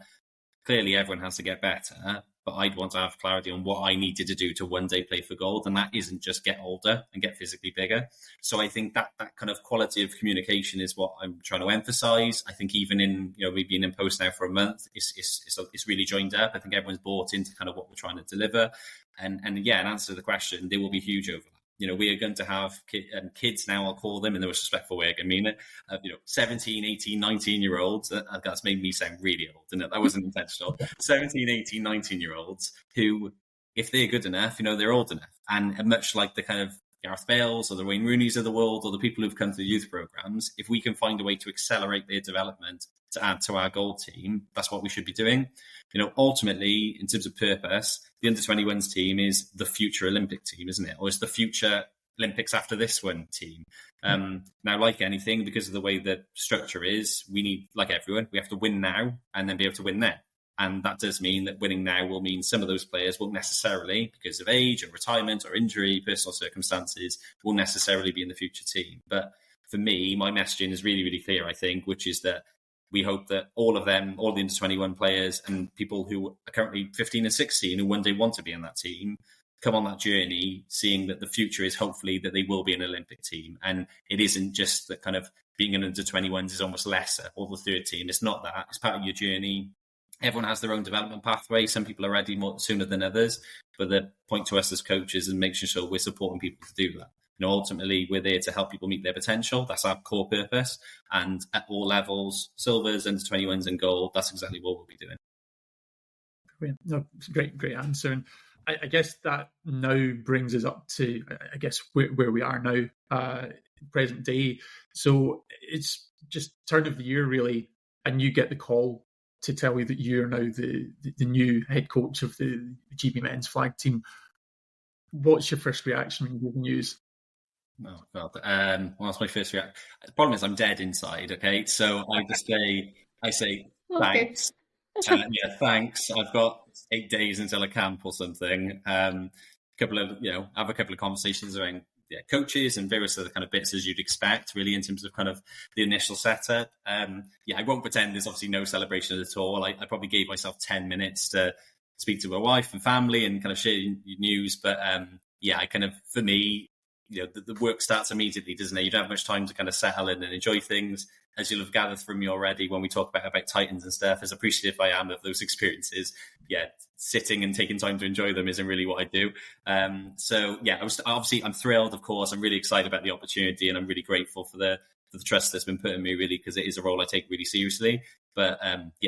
clearly everyone has to get better, but I'd want to have clarity on what I needed to do to one day play for gold. And that isn't just get older and get physically bigger. So I think that kind of quality of communication is what I'm trying to emphasize. I think even in, we've been in post now for a month, it's really joined up. I think everyone's bought into kind of what we're trying to deliver. And in answer to the question, there will be huge overlap. We are going to have kids now, I'll call them in the most respectful way I can mean it, 17, 18, 19-year-olds. That's made me sound really old, and that wasn't intentional. 17, 18, 19-year-olds who, if they're good enough, they're old enough. And much like the kind of Gareth Bales or the Wayne Rooneys of the world or the people who've come to the youth programs, if we can find a way to accelerate their development to add to our gold team, that's what we should be doing. Ultimately, in terms of purpose, the under-21s team is the future Olympic team, isn't it? Or it's the future Olympics after this one team. Now, like anything, because of the way the structure is, we need, like everyone, we have to win now and then be able to win then. And that does mean that winning now will mean some of those players won't necessarily, because of age or retirement or injury, personal circumstances, will necessarily be in the future team. But for me, my messaging is really, really clear, I think, which is that we hope that all of them, all the under-21 players and people who are currently 15 and 16 who one day want to be in that team, come on that journey, seeing that the future is hopefully that they will be an Olympic team. And it isn't just that kind of being an under-21s is almost lesser or the third team. It's not that. It's part of your journey. Everyone has their own development pathway. Some people are ready more sooner than others. But the point to us as coaches is making sure we're supporting people to do that. Ultimately, we're there to help people meet their potential. That's our core purpose. And at all levels, silvers, under-21s and gold, that's exactly what we'll be doing. Brilliant. No, it's a great answer. And I guess that now brings us up to, I guess, where we are now, present day. So it's just turn of the year, really, and you get the call to tell you that you're now the new head coach of the GB men's flag team. What's your first reaction when you hear the news? Oh, God. That's my first reaction. The problem is I'm dead inside, okay? So I say, thanks. Thanks. I've got 8 days until a camp or something. Have a couple of conversations around coaches and various other kind of bits as you'd expect, really, in terms of kind of the initial setup. I won't pretend there's obviously no celebration at all. I probably gave myself 10 minutes to speak to my wife and family and kind of share news. But I kind of, for me, the work starts immediately, doesn't it? You don't have much time to kind of settle in and enjoy things. As you'll have gathered from me already, when we talk about Titans and stuff, as appreciative I am of those experiences, sitting and taking time to enjoy them isn't really what I do. I'm thrilled, of course. I'm really excited about the opportunity, and I'm really grateful for the trust that's been put in me, really, because it is a role I take really seriously. But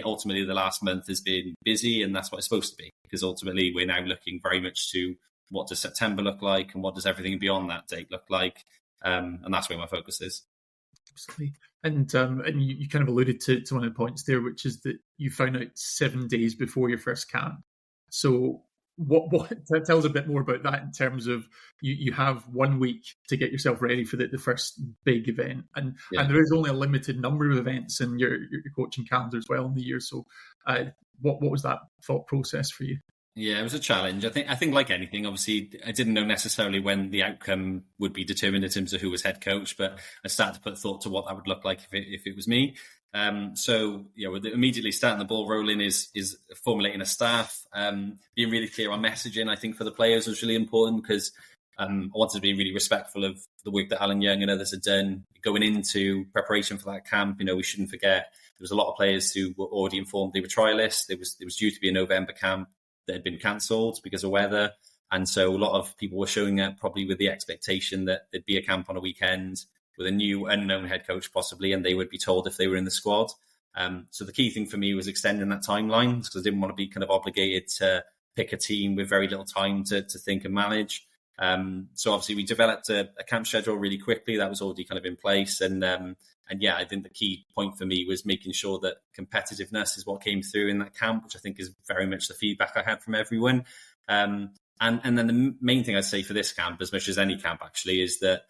ultimately, the last month has been busy, and that's what it's supposed to be, because ultimately we're now looking very much to what does September look like and what does everything beyond that date look like. And that's where my focus is. Absolutely. And you kind of alluded to one of the points there, which is that you found out 7 days before your first camp. So tell us a bit more about that in terms of you have 1 week to get yourself ready for the first big event, and there is only a limited number of events in your coaching calendar as well in the year. So what was that thought process for you? Yeah, it was a challenge. I think like anything, obviously, I didn't know necessarily when the outcome would be determined in terms of who was head coach, but I started to put thought to what that would look like if it was me. So with immediately starting the ball rolling is formulating a staff, being really clear on messaging. I think for the players was really important because I wanted to be really respectful of the work that Alan Young and others had done going into preparation for that camp. We shouldn't forget there was a lot of players who were already informed they were trialists. There was due to be a November camp that had been cancelled because of weather. And so a lot of people were showing up probably with the expectation that there'd be a camp on a weekend with a new unknown head coach possibly, and they would be told if they were in the squad. So the key thing for me was extending that timeline because I didn't want to be kind of obligated to pick a team with very little time to think and manage. So obviously we developed a camp schedule really quickly. That was already kind of in place. And I think the key point for me was making sure that competitiveness is what came through in that camp, which I think is very much the feedback I had from everyone. And then the main thing I'd say for this camp, as much as any camp actually, is that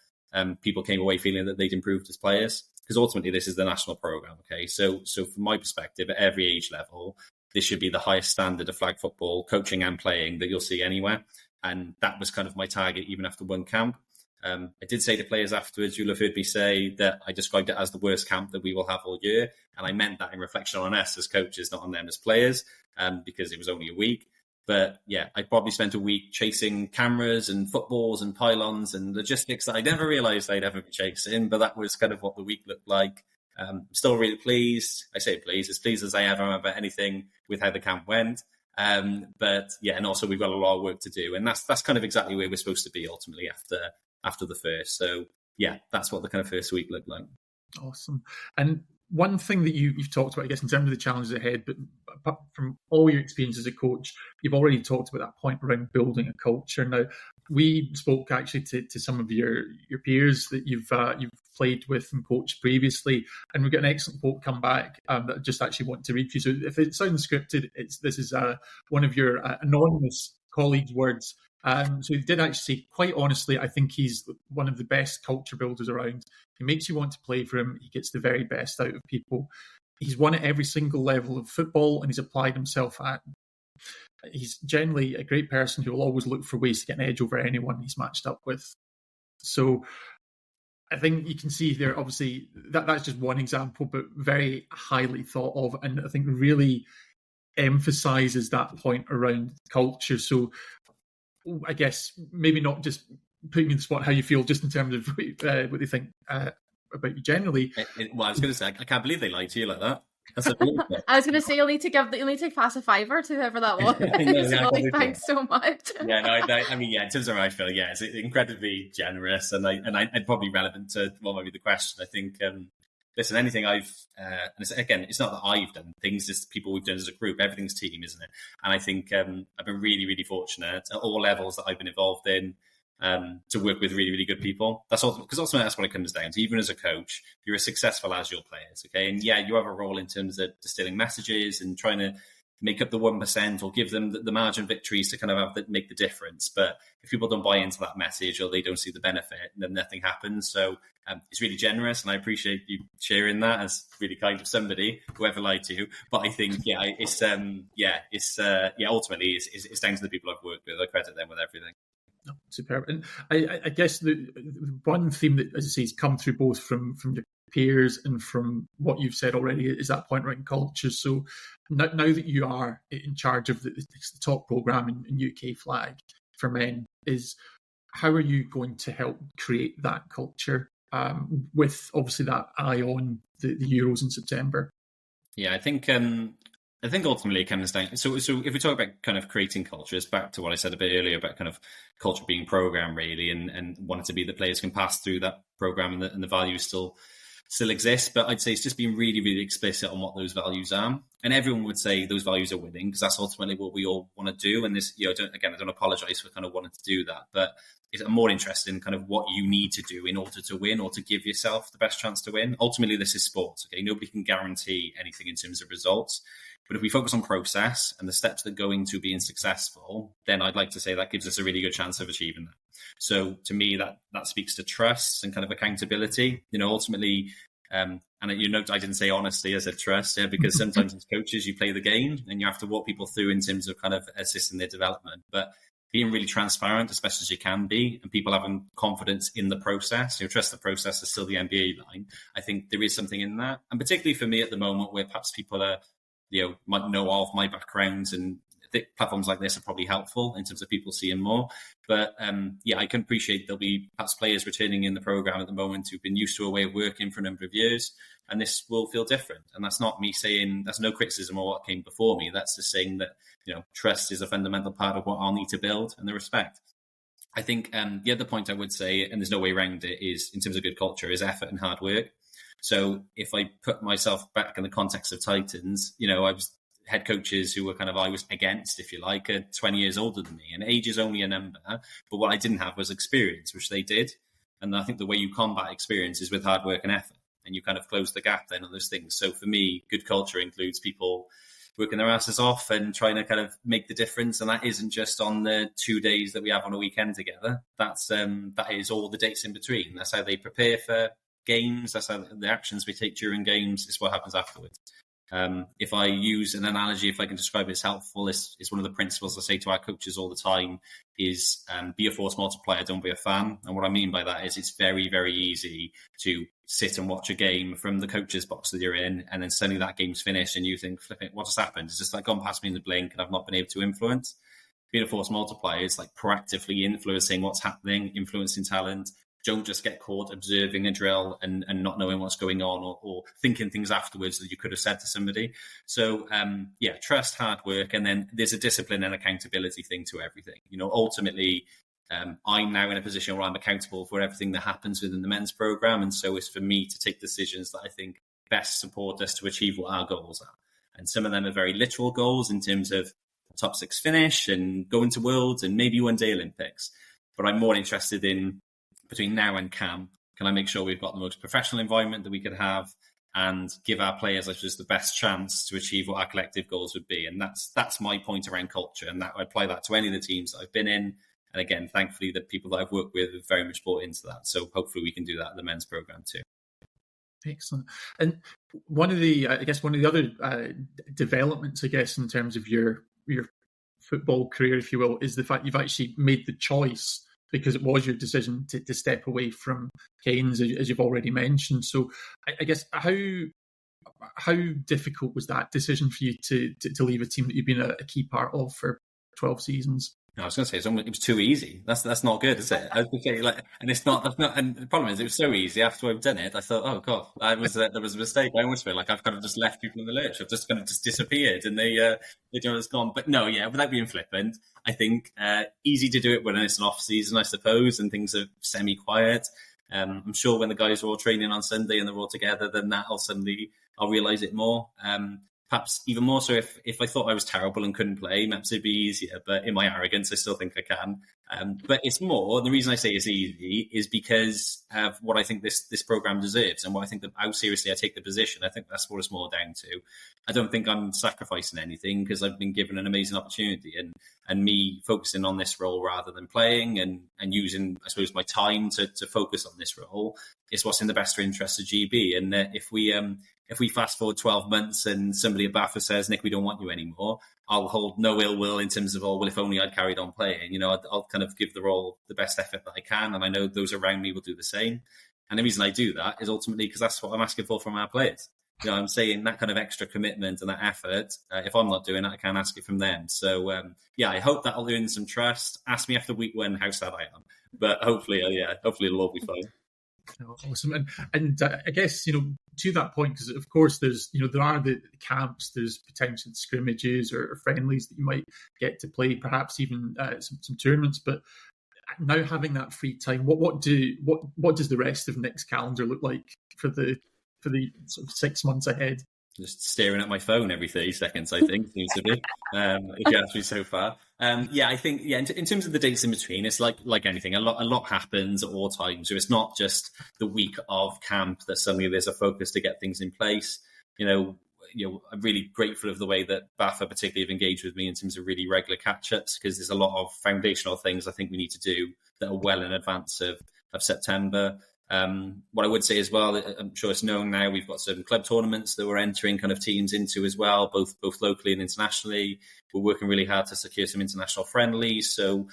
people came away feeling that they'd improved as players, because ultimately this is the national program. Okay, so from my perspective, at every age level, this should be the highest standard of flag football coaching and playing that you'll see anywhere. And that was kind of my target, even after one camp. I did say to players afterwards, you'll have heard me say that I described it as the worst camp that we will have all year. And I meant that in reflection on us as coaches, not on them as players, because it was only a week. But yeah, I probably spent a week chasing cameras and footballs and pylons and logistics that I never realised I'd ever be chasing. But that was kind of what the week looked like. I'm still really pleased. I say pleased, as pleased as I ever am about anything with how the camp went. But yeah, and also we've got a lot of work to do. And that's kind of exactly where we're supposed to be ultimately after the first. So yeah, that's what the kind of first week looked like. Awesome. And one thing that you've talked about, I guess, in terms of the challenges ahead, but apart from all your experience as a coach, you've already talked about that point around building a culture. Now, we spoke actually to some of your peers that you've played with and coached previously, and we've got an excellent quote come back that I just actually want to read to you. So if it sounds scripted, this is one of your anonymous colleagues' words. So he did actually say, quite honestly, I think he's one of the best culture builders around. He makes you want to play for him. He gets the very best out of people. He's won at every single level of football, and he's applied himself at. He's generally a great person who will always look for ways to get an edge over anyone he's matched up with. So I think you can see there, obviously, that's just one example, but very highly thought of, and I think really emphasises that point around culture. So I guess maybe not just putting you in the spot how you feel, just in terms of what they think about you generally. Well, I was going to say, I can't believe they lied to you like that. I was going to say you'll need to pass a $5 to whoever that was. Thanks so much. Yeah, no, I mean, yeah, in terms of how I feel, yeah, it's incredibly generous, and I'd probably relevant to what might be the question. I think, listen, anything I've, and it's not that I've done things, it's people we've done as a group. Everything's team, isn't it? And I think I've been really, really fortunate at all levels that I've been involved in. To work with really, really good people. That's also because ultimately that's what it comes down to. Even as a coach, you're as successful as your players, okay? And yeah, you have a role in terms of distilling messages and trying to make up the 1% or give them the margin victories to kind of make the difference. But if people don't buy into that message or they don't see the benefit, then nothing happens. So it's really generous, and I appreciate you sharing that as really kind of somebody, whoever lied to you. But I think, ultimately it's down to the people I've worked with. I credit them with everything. No, superb. And I guess the one theme that, as I say, has come through both from your peers and from what you've said already is that point around culture. So now that you are in charge of the top programme in UK flag for men, is how are you going to help create that culture with obviously that eye on the Euros in September? Yeah, I think ultimately it comes down. So if we talk about kind of creating culture, it's back to what I said a bit earlier about kind of culture being programmed really, and wanting to be the players can pass through that program and the values still exist. But I'd say it's just being really, really explicit on what those values are. And everyone would say those values are winning, because that's ultimately what we all want to do. And this, I don't apologise for kind of wanting to do that, but I'm more interested in kind of what you need to do in order to win or to give yourself the best chance to win. Ultimately, this is sports. Okay, nobody can guarantee anything in terms of results. But if we focus on process and the steps that go into being successful, then I'd like to say that gives us a really good chance of achieving that. So to me, that speaks to trust and kind of accountability. Ultimately, and you note I didn't say honesty, I said trust, because sometimes as coaches you play the game and you have to walk people through in terms of kind of assisting their development. But being really transparent as best as you can be, and people having confidence in the process, trust the process is still the MBA line. I think there is something in that. And particularly for me at the moment where perhaps people are, might know of my backgrounds, and I think platforms like this are probably helpful in terms of people seeing more. But I can appreciate there'll be perhaps players returning in the program at the moment who've been used to a way of working for a number of years, and this will feel different. And that's not me saying, that's no criticism of what came before me. That's just saying that, trust is a fundamental part of what I'll need to build, and the respect. I think the other point I would say, and there's no way around it, is in terms of good culture, is effort and hard work. So if I put myself back in the context of Titans, I was head coaches who were I was against, if you like, are 20 years older than me, and age is only a number. But what I didn't have was experience, which they did. And I think the way you combat experience is with hard work and effort, and you kind of close the gap then on those things. So for me, good culture includes people working their asses off and trying to kind of make the difference. And that isn't just on the 2 days that we have on a weekend together. That is all the dates in between. That's how they prepare for games. That's how the actions we take during games is what happens afterwards. If I use an analogy, if I can describe it as helpful, it's one of the principles I say to our coaches all the time is be a force multiplier, don't be a fan. And what I mean by that is it's very, very easy to sit and watch a game from the coach's box that you're in, and then suddenly that game's finished and you think, flip it, what just happened? It's just gone past me in the blink and I've not been able to influence. Being a force multiplier is proactively influencing what's happening, influencing talent. Don't just get caught observing a drill and not knowing what's going on, or thinking things afterwards that you could have said to somebody. So, trust, hard work, and then there's a discipline and accountability thing to everything. Ultimately, I'm now in a position where I'm accountable for everything that happens within the men's program, and so it's for me to take decisions that I think best support us to achieve what our goals are. And some of them are very literal goals in terms of top 6 finish and going to Worlds and maybe one day Olympics. But I'm more interested in, between now and camp, can I make sure we've got the most professional environment that we could have and give our players, I suppose, the best chance to achieve what our collective goals would be? And that's my point around culture, and that I apply that to any of the teams that I've been in. And again, thankfully, the people that I've worked with have very much bought into that. So hopefully we can do that in the men's program too. Excellent. And one of the other developments, I guess, in terms of your football career, if you will, is the fact you've actually made the choice, because it was your decision to step away from Keynes, as you've already mentioned. So I guess how difficult was that decision for you to leave a team that you've been a key part of for 12 seasons? No, I was going to say it was too easy. That's not good, is it? I was going to say, and it's not. That's not. And the problem is, it was so easy. After I've done it, I thought, oh god, there was a mistake. I almost feel like I've kind of just left people in the lurch. I've just kind of just disappeared, and they just gone. But no, without being flippant, I think easy to do it when it's an off season, I suppose, and things are semi-quiet. I'm sure when the guys are all training on Sunday and they're all together, then I'll realise it more. Perhaps even more so if I thought I was terrible and couldn't play, perhaps it'd be easier. But in my arrogance, I still think I can. But it's more, the reason I say it's easy is because of what I think this program deserves, and what I think how seriously I take the position. I think that's what it's more down to. I don't think I'm sacrificing anything, because I've been given an amazing opportunity, and me focusing on this role rather than playing and using, I suppose, my time to focus on this role is what's in the best interest of GB. And if we fast forward 12 months and somebody at BAFTA says, Nick, we don't want you anymore, I'll hold no ill will in terms of, if only I'd carried on playing. I'll kind of give the role the best effort that I can, and I know those around me will do the same. And the reason I do that is ultimately because that's what I'm asking for from our players. I'm saying that kind of extra commitment and that effort, if I'm not doing it, I can't ask it from them. So, I hope that'll earn some trust. Ask me after week 1 how sad I am. But hopefully it'll all be fine. Awesome. And I guess, to that point, because of course there's, there are the camps, there's potential scrimmages or friendlies that you might get to play, perhaps even some tournaments. But now having that free time, what does the rest of Nick's calendar look like for the sort of 6 months ahead? Just staring at my phone every 30 seconds, I think, seems to be, if you ask me so far. I think, in terms of the dates in between, it's like anything. A lot happens at all times. So it's not just the week of camp that suddenly there's a focus to get things in place. I'm really grateful of the way that BAFA particularly have engaged with me in terms of really regular catch-ups, because there's a lot of foundational things I think we need to do that are well in advance of September. What I would say as well, I'm sure it's known now, we've got some club tournaments that we're entering kind of teams into as well, both locally and internationally. We're working really hard to secure some international friendlies. So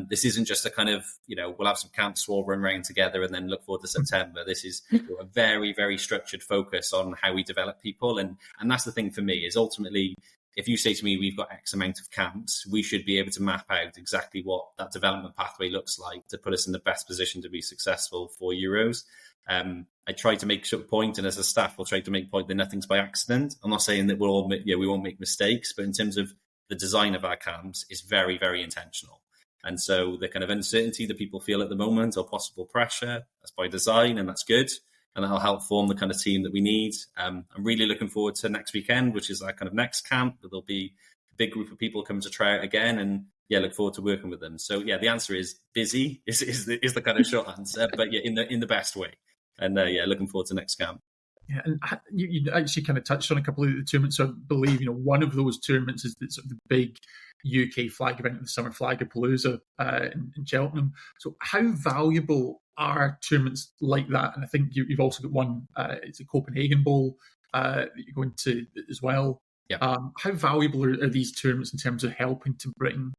this isn't just a kind of, we'll have some camps, we'll run around together and then look forward to September. This is a very, very structured focus on how we develop people. And that's the thing for me, is ultimately, if you say to me, we've got X amount of camps, we should be able to map out exactly what that development pathway looks like to put us in the best position to be successful for Euros. I try to make sure point, and as a staff, we'll try to make point that nothing's by accident. I'm not saying that we won't make mistakes, but in terms of the design of our camps is very, very intentional. And so the kind of uncertainty that people feel at the moment, or possible pressure, that's by design, and that's good. And that'll help form the kind of team that we need. I'm really looking forward to next weekend, which is our kind of next camp. There'll be a big group of people coming to try out again, and look forward to working with them. So the answer is busy is the kind of short answer, but in the best way. And looking forward to next camp. Yeah, and you actually kind of touched on a couple of the tournaments. So I believe one of those tournaments is the big UK flag event, the Summer Flagapalooza in Cheltenham. So how valuable are tournaments like that? And I think you've also got one, it's a Copenhagen Bowl that you're going to as well. Yeah. How valuable are these tournaments in terms of helping to bring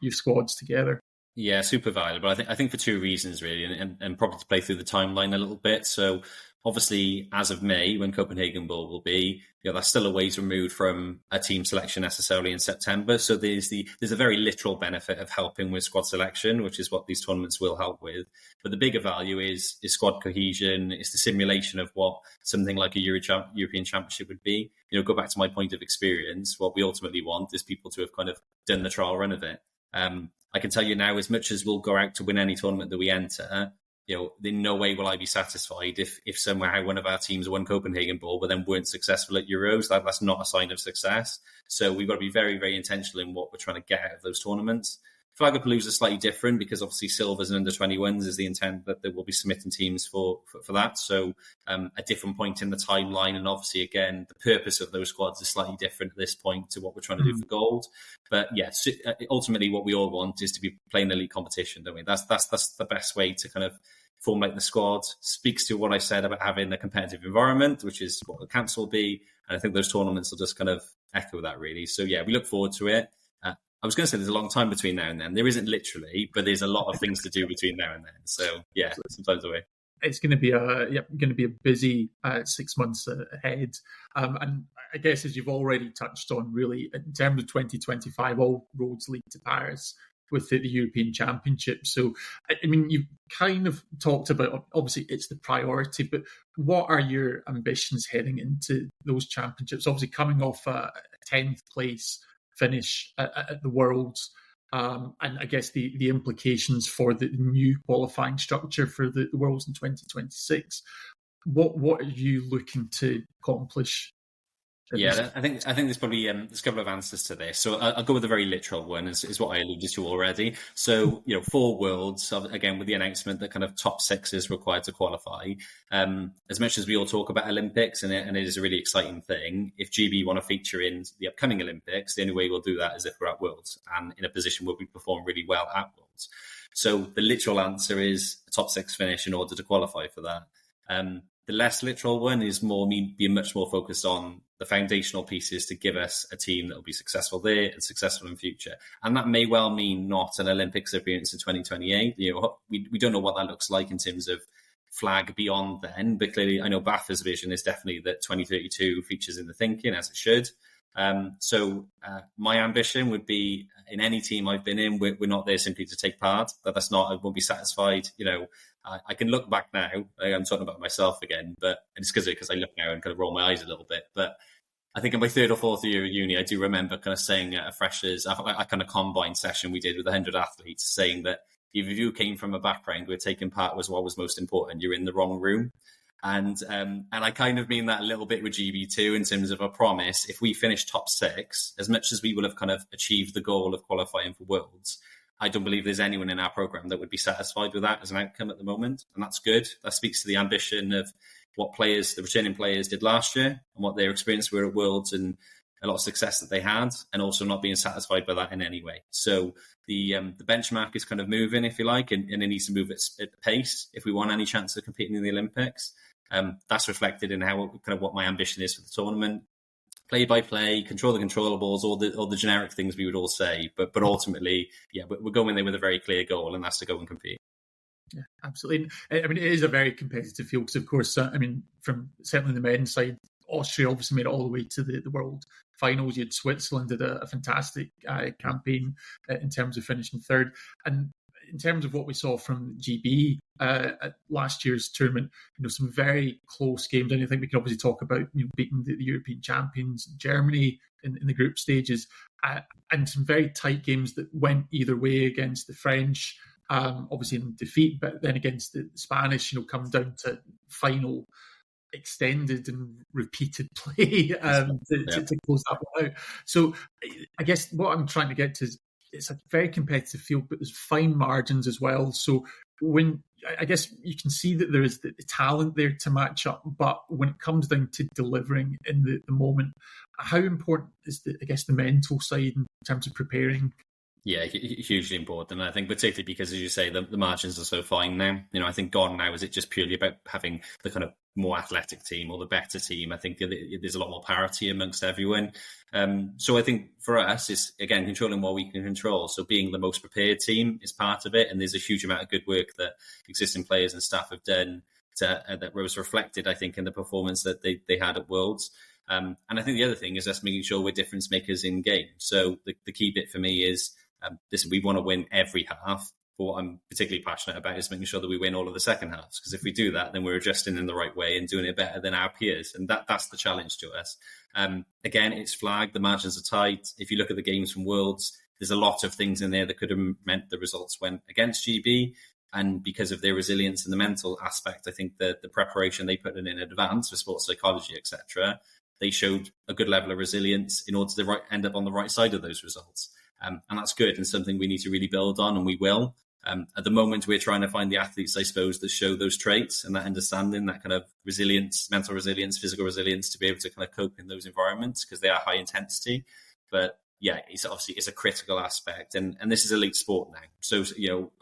your squads together? Yeah, super valuable. I think for two reasons really, and probably to play through the timeline a little bit. So obviously, as of May, when Copenhagen Bowl will be, that's still a ways removed from a team selection necessarily in September. So there's a very literal benefit of helping with squad selection, which is what these tournaments will help with. But the bigger value is squad cohesion. It's the simulation of what something like a European Championship would be. Go back to my point of experience. What we ultimately want is people to have kind of done the trial run of it. I can tell you now, as much as we'll go out to win any tournament that we enter, in no way will I be satisfied if somehow one of our teams won Copenhagen Bowl but then weren't successful at Euros. That's not a sign of success. So we've got to be very, very intentional in what we're trying to get out of those tournaments. Flagapalooza is slightly different because obviously silvers and under 21s is the intent that they will be submitting teams for that. So a different point in the timeline, and obviously again the purpose of those squads is slightly different at this point to what we're trying to do for gold. But ultimately what we all want is to be playing elite competition, don't we? That's the best way to kind of formulate the squad. Speaks to what I said about having a competitive environment, which is what the camps will be. And I think those tournaments will just kind of echo that really. So we look forward to it. I was going to say there's a long time between now and then. There isn't literally, but there's a lot of things to do between now and then. So sometimes away. It's going to be a busy 6 months ahead, and I guess as you've already touched on, really in terms of 2025, all roads lead to Paris with the European Championship. So I mean, you've kind of talked about obviously it's the priority, but what are your ambitions heading into those championships? Obviously, coming off a 10th place finish at the Worlds, and I guess the implications for the new qualifying structure for the Worlds in 2026. What are you looking to accomplish? I think there's probably there's a couple of answers to this. So I'll go with a very literal one, is what I alluded to already. So for Worlds, again with the announcement that kind of top 6 is required to qualify. As much as we all talk about Olympics, and it is a really exciting thing, if GB want to feature in the upcoming Olympics, the only way we'll do that is if we're at Worlds and in a position where we perform really well at Worlds. So the literal answer is a top 6 finish in order to qualify for that. The less literal one is being much more focused on the foundational pieces to give us a team that will be successful there and successful in future. And that may well mean not an Olympics appearance in 2028. We don't know what that looks like in terms of flag beyond then, but clearly I know BAFA's vision is definitely that 2032 features in the thinking, as it should. So my ambition would be, in any team I've been in, we're not there simply to take part. That's not, I won't be satisfied. I can look back now. I'm talking about myself again, but it's because I look now and kind of roll my eyes a little bit. But I think in my 3rd or 4th year of uni, I do remember kind of saying at a freshers, a kind of combine session we did with 100 athletes, saying that if you came from a background where taking part was what was most important, you're in the wrong room. And I kind of mean that a little bit with GB too, in terms of a promise. If we finish top 6, as much as we will have kind of achieved the goal of qualifying for Worlds, I don't believe there's anyone in our program that would be satisfied with that as an outcome at the moment. And that's good. That speaks to the ambition of what players, the returning players, did last year and what their experience were at Worlds and a lot of success that they had, and also not being satisfied by that in any way. So the benchmark is kind of moving, if you like, and it needs to move at the pace if we want any chance of competing in the Olympics. That's reflected in how kind of what my ambition is for the tournament. Play by play, control the controllables, all the generic things we would all say, but ultimately, yeah, we're going there with a very clear goal, and that's to go and compete. Yeah, absolutely. I mean, it is a very competitive field because, of course, I mean, from certainly the men's side, Austria obviously made it all the way to the world finals. You had Switzerland did a fantastic campaign in terms of finishing third, and in terms of what we saw from GB at last year's tournament, some very close games. And I think we can obviously talk about beating the European champions Germany in the group stages, and some very tight games that went either way against the French. Obviously in defeat, but then against the Spanish, come down to final extended and repeated play to close that one out. So I guess what I'm trying to get to is it's a very competitive field, but there's fine margins as well. So when I guess you can see that there is the talent there to match up, but when it comes down to delivering in the moment, how important is the mental side in terms of preparing? Yeah, hugely important. And I think particularly because, as you say, the margins are so fine now. I think gone now is it just purely about having the kind of more athletic team or the better team. I think there's a lot more parity amongst everyone. So I think for us, it's, again, controlling what we can control. So being the most prepared team is part of it. And there's a huge amount of good work that existing players and staff have done that was reflected, I think, in the performance that they had at Worlds. And I think the other thing is us making sure we're difference makers in game. So the key bit for me is, listen, we want to win every half. But what I'm particularly passionate about is making sure that we win all of the second halves. Because if we do that, then we're adjusting in the right way and doing it better than our peers. And that's the challenge to us. Again, it's flagged. The margins are tight. If you look at the games from Worlds, there's a lot of things in there that could have meant the results went against GB. And because of their resilience and the mental aspect, I think that the preparation they put in advance for sports psychology, etc., they showed a good level of resilience in order to end up on the right side of those results. And that's good and something we need to really build on, and we will. At the moment, we're trying to find the athletes, I suppose, that show those traits and that understanding, that kind of resilience, mental resilience, physical resilience, to be able to kind of cope in those environments because they are high intensity. But yeah, it's a critical aspect. And this is elite sport now. So,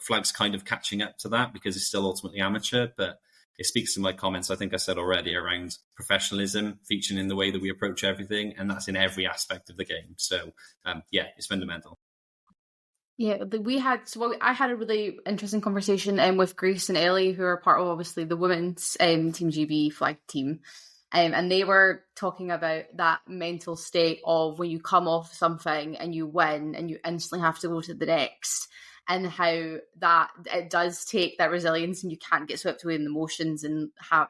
flag's kind of catching up to that because it's still ultimately amateur, but it speaks to my comments, I think I said already, around professionalism featuring in the way that we approach everything. And that's in every aspect of the game. So, it's fundamental. Yeah, I had a really interesting conversation with Grace and Ellie, who are part of, obviously, the women's Team GB flag team. And they were talking about that mental state of when you come off something and you win and you instantly have to go to the next, and how that it does take that resilience and you can't get swept away in the emotions and have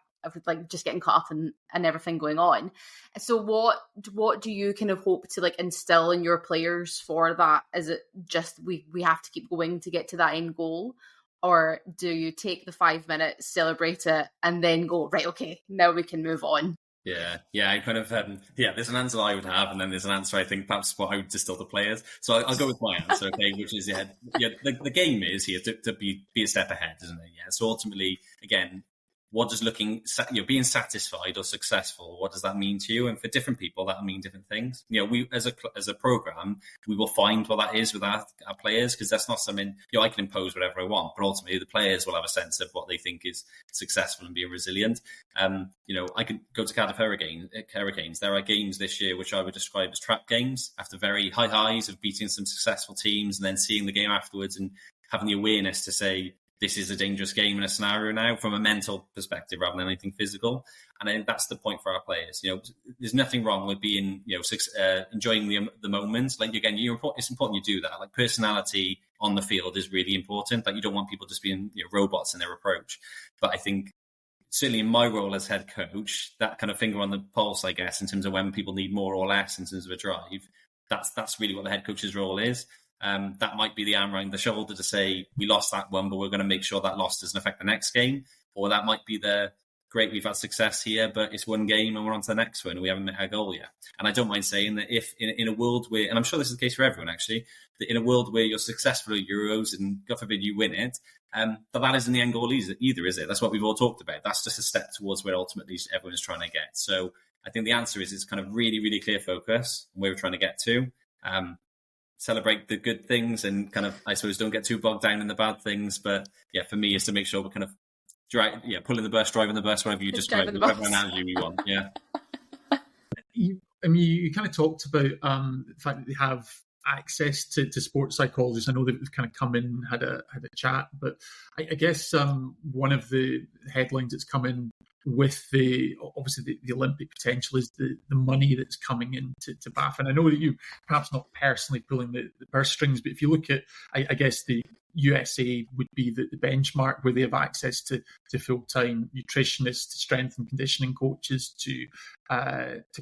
just getting caught up and everything going on. So what do you kind of hope to instill in your players for that? Is it just we have to keep going to get to that end goal? Or do you take the 5 minutes, celebrate it, and then go, right, okay, now we can move on? Yeah, I kind of, there's an answer I would have, and then there's an answer I think perhaps what I would distill to players. So I'll go with my answer, okay, which is, the game is here to be a step ahead, isn't it? Yeah, so ultimately, again, what does being satisfied or successful, what does that mean to you? And for different people, that'll mean different things. We, as a program, we will find what that is with our players, because that's not something, I can impose whatever I want, but ultimately the players will have a sense of what they think is successful and being resilient. I could go to Cardiff Hurricanes. There are games this year which I would describe as trap games, after very high highs of beating some successful teams and then seeing the game afterwards and having the awareness to say, this is a dangerous game in a scenario now from a mental perspective rather than anything physical. And I think that's the point for our players. There's nothing wrong with being, enjoying the moments. Again, it's important you do that. Personality on the field is really important. You don't want people just being robots in their approach. But I think certainly in my role as head coach, that kind of finger on the pulse, I guess, in terms of when people need more or less in terms of a drive, that's really what the head coach's role is. That might be the arm around the shoulder to say, we lost that one, but we're going to make sure that loss doesn't affect the next game. Or that might be the great, we've had success here, but it's one game and we're on to the next one and we haven't met our goal yet. And I don't mind saying that if in a world where, and I'm sure this is the case for everyone actually, that in a world where you're successful at Euros and God forbid you win it, but that isn't the end goal either, is it? That's what we've all talked about. That's just a step towards where ultimately everyone is trying to get. So I think the answer is it's kind of really, really clear focus on where we're trying to get to. Celebrate the good things and kind of, I suppose, don't get too bogged down in the bad things. But yeah, for me, is to make sure we're kind of pulling the bus, driving the bus, whatever you describe, whatever analogy you want. Yeah. You kind of talked about the fact that they have access to sports psychologists. I know that they've kind of come in and had a chat, but I guess one of the headlines that's come in with the Olympic potential is the money that's coming into BAF. And I know that you perhaps not personally pulling the purse strings, but if you look at, I guess the USA would be the benchmark where they have access to full-time nutritionists, to strength and conditioning coaches, to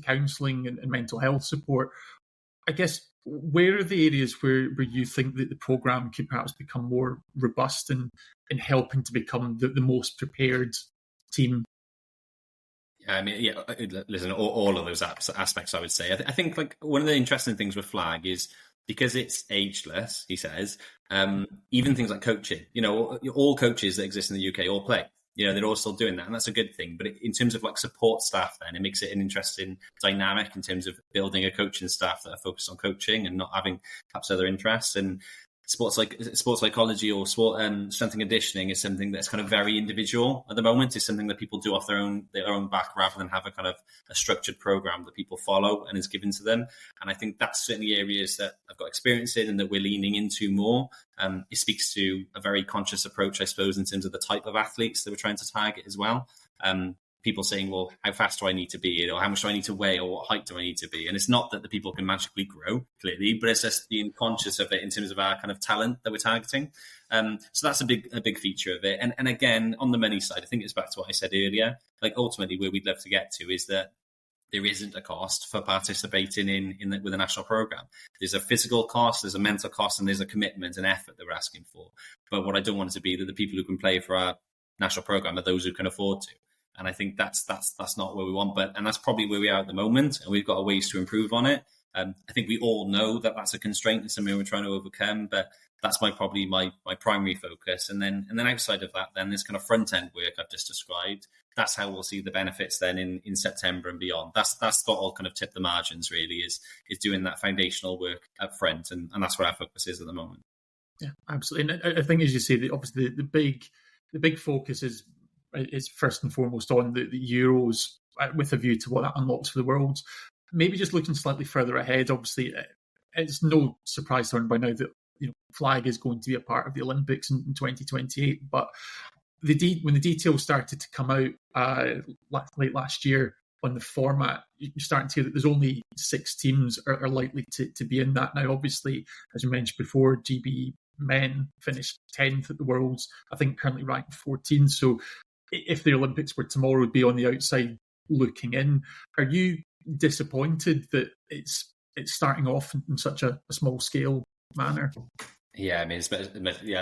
counselling and mental health support. I guess, where are the areas where you think that the programme could perhaps become more robust in helping to become the most prepared team? I mean, listen, all of those aspects, I would say. I think like one of the interesting things with Flag is because it's ageless, he says, even things like coaching, all coaches that exist in the UK all play. They're all still doing that, and that's a good thing. But in terms of like support staff, then it makes it an interesting dynamic in terms of building a coaching staff that are focused on coaching and not having perhaps other interests. And sports psychology or sport strength and conditioning is something that's kind of very individual at the moment. It's something that people do off their own back rather than have a kind of a structured program that people follow and is given to them. And I think that's certainly areas that I've got experience in and that we're leaning into more. It speaks to a very conscious approach, I suppose, in terms of the type of athletes that we're trying to target as well. People saying, well, how fast do I need to be? Or how much do I need to weigh? Or what height do I need to be? And it's not that the people can magically grow, clearly, but it's just being conscious of it in terms of our kind of talent that we're targeting. So that's a big feature of it. And again, on the money side, I think it's back to what I said earlier. Like ultimately where we'd love to get to is that there isn't a cost for participating with a national program. There's a physical cost, there's a mental cost, and there's a commitment and effort that we're asking for. But what I don't want it to be that the people who can play for our national program are those who can afford to. And I think that's not where we want, and that's probably where we are at the moment, and we've got a ways to improve on it. I think we all know that that's a constraint and something we're trying to overcome, but that's probably my primary focus. And then outside of that, then there's kind of front end work I've just described. That's how we'll see the benefits then in September and beyond. That's what will kind of tip the margins really is doing that foundational work up front, and that's where our focus is at the moment. Yeah, absolutely. And I think, as you say, obviously the big focus is first and foremost on the Euros with a view to what that unlocks for the Worlds. Maybe just looking slightly further ahead, obviously, it's no surprise to everyone by now that Flag is going to be a part of the Olympics in 2028. But when the details started to come out late last year on the format, you're starting to hear that there's only 6 teams are likely to be in that. Now, obviously, as you mentioned before, GB men finished 10th at the Worlds, I think currently ranked 14th. So if the Olympics were tomorrow, would be on the outside looking in. Are you disappointed that it's starting off in such a small scale manner? Yeah, I mean,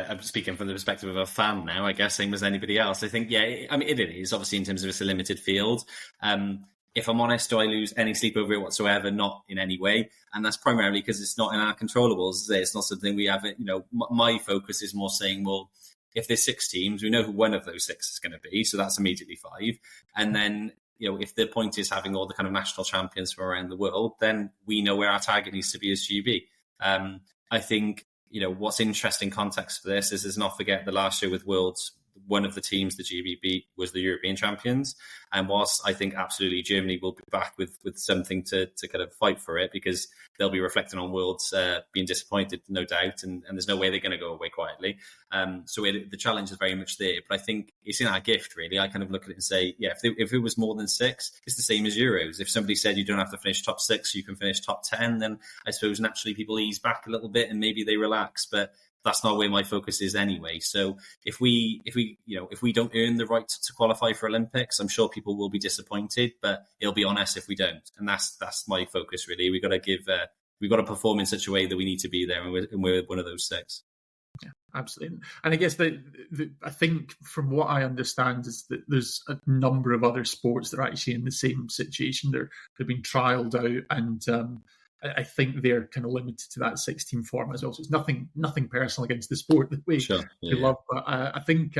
I'm speaking from the perspective of a fan now, I guess, same as anybody else. I think, it is obviously in terms of it's a limited field. If I'm honest, do I lose any sleep over it whatsoever? Not in any way. And that's primarily because it's not in our controllables. It's not something we have. My focus is more saying, well, if there's 6 teams, we know who one of those 6 is going to be. So that's immediately 5. And then, if the point is having all the kind of national champions from around the world, then we know where our target needs to be as GB. I think, what's interesting context for this is not forget the last year with Worlds, one of the teams the GB beat was the European champions. And whilst I think absolutely Germany will be back with something to kind of fight for it, because they'll be reflecting on Worlds being disappointed, no doubt, and there's no way they're going to go away quietly. So the challenge is very much there. But I think it's in our gift, really. I kind of look at it and say, if it was more than 6, it's the same as Euros. If somebody said you don't have to finish top 6, you can finish top 10, then I suppose naturally people ease back a little bit and maybe they relax. But that's not where my focus is anyway. So if we don't earn the right to qualify for Olympics, I'm sure people will be disappointed, but it'll be on us if we don't. And that's my focus really. We've got to perform in such a way that we need to be there, and we're one of those 6. Yeah, Absolutely. And I guess I think from what I understand is that there's a number of other sports that are actually in the same situation. They're being trialled out, and I think they're kind of limited to that 16 format as well. So it's nothing personal against the sport that we love, but I think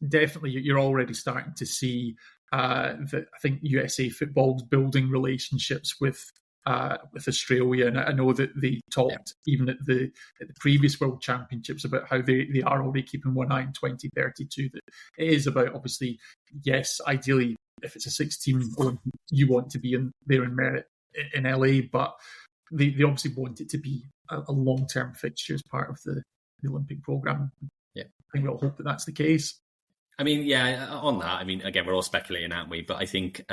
definitely you're already starting to see that I think USA football's building relationships with Australia, and I know that they talked even at the previous World Championships about how they are already keeping one eye in 2032. That it is about, obviously, yes, ideally if it's a 16 Olympic, you want to be there in merit in LA, but they obviously want it to be a long-term fixture as part of the Olympic program. Yeah, I think we all hope that that's the case. I mean, yeah, on that, I mean, again, we're all speculating, aren't we? But I think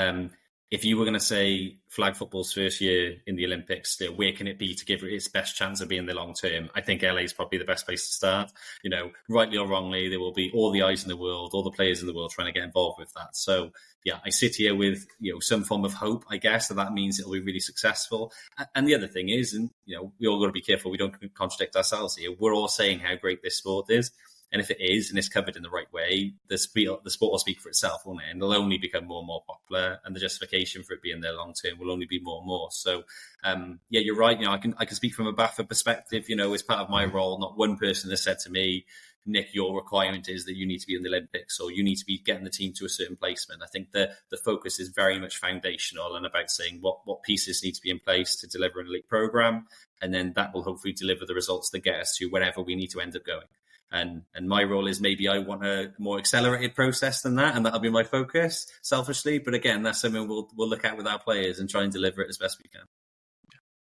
if you were going to say flag football's first year in the Olympics, where can it be to give it its best chance of being the long term? I think LA is probably the best place to start. You know, rightly or wrongly, there will be all the eyes in the world, all the players in the world trying to get involved with that. So, yeah, I sit here with, some form of hope, I guess, that means it'll be really successful. And the other thing is, and, we all got to be careful we don't contradict ourselves here. We're all saying how great this sport is. And if it is, and it's covered in the right way, the sport will speak for itself, won't it? And it'll only become more and more popular, and the justification for it being there long term will only be more and more. So, yeah, you're right. I can speak from a BAFA perspective. As part of my role, not one person has said to me, Nick, your requirement is that you need to be in the Olympics, or you need to be getting the team to a certain placement. I think the focus is very much foundational and about saying what pieces need to be in place to deliver an elite program, and then that will hopefully deliver the results that get us to wherever we need to end up going. And my role is maybe I want a more accelerated process than that, and that'll be my focus, selfishly. But again, that's something we'll look at with our players and try and deliver it as best we can.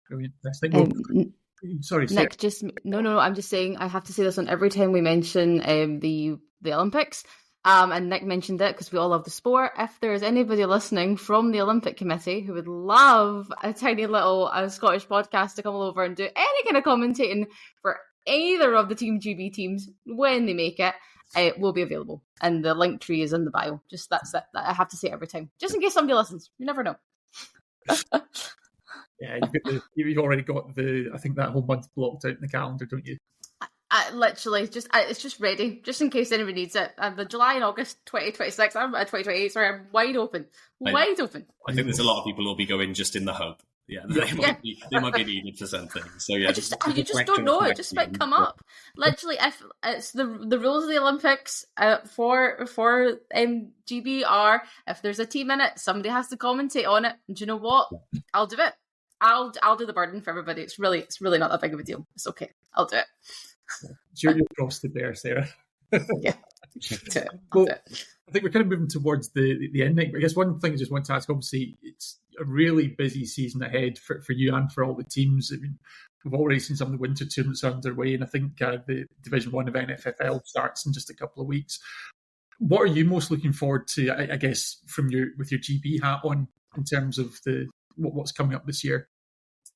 Brilliant. Sorry, Nick, no. I'm just saying I have to say this on every time we mention the Olympics. And Nick mentioned it because we all love the sport. If there's anybody listening from the Olympic Committee who would love a tiny little Scottish podcast to come over and do any kind of commentating for either of the Team GB teams when they make it, it will be available. And the link tree is in the bio. Just that's it. I have to say it every time, just in case somebody listens. You never know. Yeah, you've already got I think that whole month blocked out in the calendar, don't you? I literally it's just ready, just in case anybody needs it. The July and August 2026, I'm 2028. Sorry, I'm wide open. I think there's a lot of people who'll be going just in the hope. Yeah, they might be needed for something. So yeah, you just don't know. It just might come up. Literally, if it's the rules of the Olympics for GB are, if there's a team in it, somebody has to commentate on it. And do you know what? I'll do it. I'll do the burden for everybody. It's really not that big of a deal. It's okay. I'll do it. It's your cross to bear, Sarah. Yeah. Well, I think we're kind of moving towards the ending. But I guess one thing I just want to ask, obviously, it's a really busy season ahead for you and for all the teams. I mean, we've already seen some of the winter tournaments underway, and I think the Division 1 of NFFL starts in just a couple of weeks. What are you most looking forward to, I guess, with your GB hat on, in terms of what's coming up this year?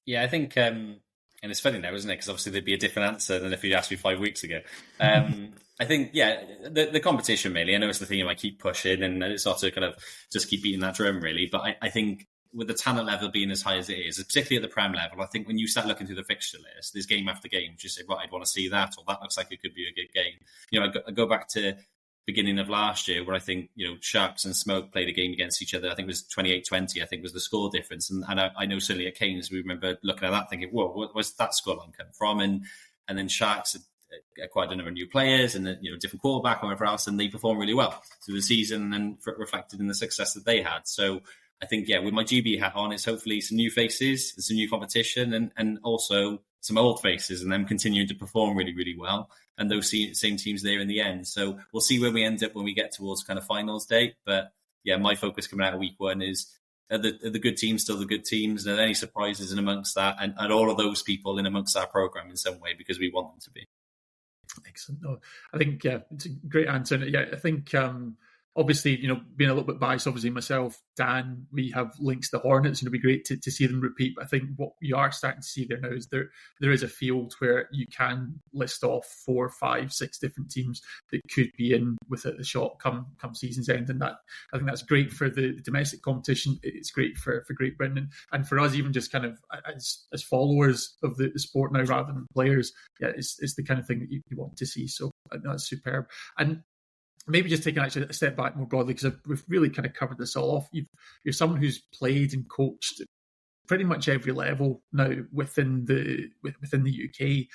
Yeah, I think... and it's funny now, isn't it? Because obviously there'd be a different answer than if you'd asked me 5 weeks ago. I think, yeah, the competition mainly. I know it's the theme I keep pushing, and it's not to kind of just keep beating that drum, really. But I think with the talent level being as high as it is, particularly at the Prem level, I think when you start looking through the fixture list, there's game after game. You say, right, I'd want to see that, or that looks like it could be a good game. I go back to beginning of last year where I think, Sharks and Smoke played a game against each other. I think it was 28-20, I think was the score difference. And I know certainly at Keynes, we remember looking at that thinking, whoa, what was that scoreline come from? And then Sharks acquired a number of new players and different quarterback and whatever else, and they performed really well through the season and reflected in the success that they had. So I think, yeah, with my GB hat on, it's hopefully some new faces, some new competition, and also some old faces, and them continuing to perform really, really well. And those same teams there in the end. So we'll see where we end up when we get towards kind of finals date. But yeah, my focus coming out of week one is are the good teams still the good teams? Are there any surprises in amongst that? And all of those people in amongst our program in some way, because we want them to be. Excellent. No, I think, yeah, it's a great answer. Yeah, I think obviously, being a little bit biased, obviously myself, Dan, we have links to Hornets, and it'd be great to see them repeat. But I think what you are starting to see there now is there is a field where you can list off 4, 5, 6 different teams that could be in with a shot come season's end, and that I think that's great for the domestic competition. It's great for Great Britain, and for us, even just kind of as followers of the sport now rather than players. Yeah, it's the kind of thing that you want to see. So that's superb. And maybe just taking actually a step back more broadly, because we've really kind of covered this all off. You're someone who's played and coached pretty much every level now within the UK.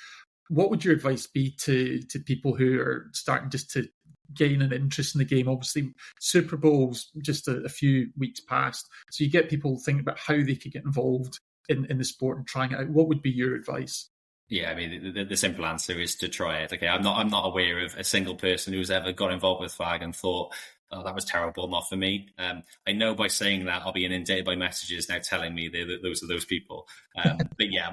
What would your advice be to people who are starting just to gain an interest in the game? Obviously, Super Bowl's just a few weeks past, so you get people thinking about how they could get involved in the sport and trying it out. What would be your advice? Yeah, I mean, the simple answer is to try it. Okay, I'm not aware of a single person who's ever got involved with flag and thought, oh, that was terrible, not for me. I know by saying that I'll be inundated by messages now telling me those are those people. But yeah,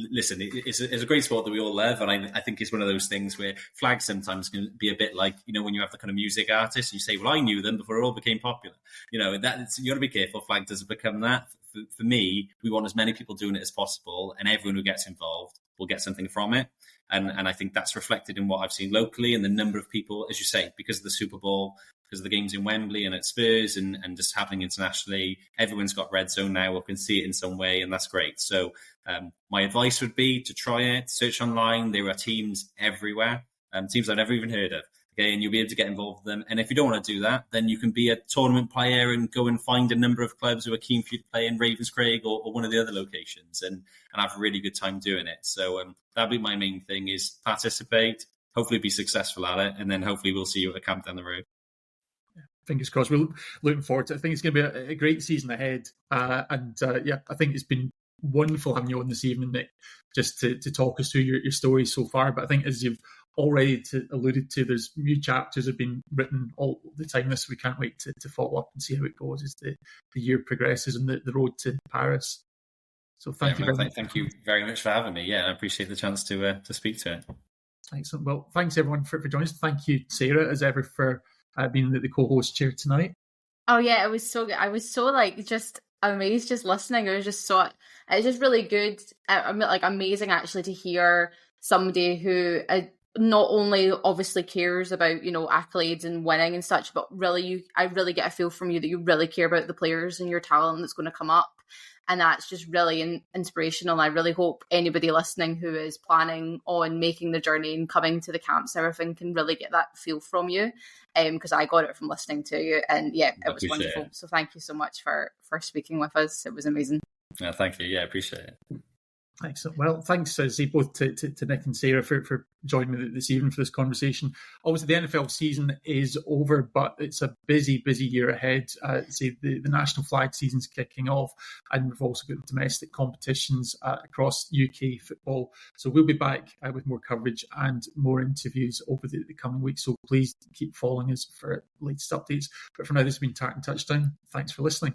listen, it's a great sport that we all love, and I think it's one of those things where flag sometimes can be a bit like, when you have the kind of music artists, you say, well, I knew them before it all became popular. You got to be careful. Flag doesn't become that. For me, we want as many people doing it as possible, and everyone who gets involved will get something from it. And I think that's reflected in what I've seen locally and the number of people, as you say, because of the Super Bowl, because of the games in Wembley and at Spurs and just happening internationally. Everyone's got Red Zone now or can see it in some way, and that's great. So my advice would be to try it, search online. There are teams everywhere, teams I've never even heard of. Okay, and you'll be able to get involved with them. And if you don't want to do that, then you can be a tournament player and go and find a number of clubs who are keen for you to play in Ravenscraig or one of the other locations and have a really good time doing it. So that'd be my main thing, is participate, hopefully be successful at it, and then hopefully we'll see you at a camp down the road. Fingers crossed. We're looking forward to it. I think it's going to be a great season ahead. I think it's been wonderful having you on this evening, Nick, just to talk us through your story so far. But I think, as you've already alluded to, there's new chapters have been written all the time. So we can't wait to follow up and see how it goes as the year progresses and the road to Paris. So thank you very much. Thank you very much for having me. Yeah, I appreciate the chance to speak to it. Excellent. Well, thanks everyone for joining us. Thank you, Sarah, as ever, for being the co-host chair tonight. Oh yeah, it was so good. I was so just amazed just listening. It was just really good. Amazing actually to hear somebody who not only obviously cares about accolades and winning and such, but I really get a feel from you that you really care about the players and your talent that's going to come up. And that's just really inspirational. I really hope anybody listening who is planning on making the journey and coming to the camps and everything can really get that feel from you, because I got it from listening to you. And yeah, it was wonderful. It. So thank you so much for speaking with us. It was amazing. Yeah, thank you. Yeah, I appreciate it. Excellent. Well, thanks, both to Nick and Sarah for joining me this evening for this conversation. Obviously, the NFL season is over, but it's a busy year ahead. The national flag season's kicking off, and we've also got domestic competitions across UK football. So we'll be back with more coverage and more interviews over the coming weeks. So please keep following us for latest updates. But for now, this has been Tartan Touchdown. Thanks for listening.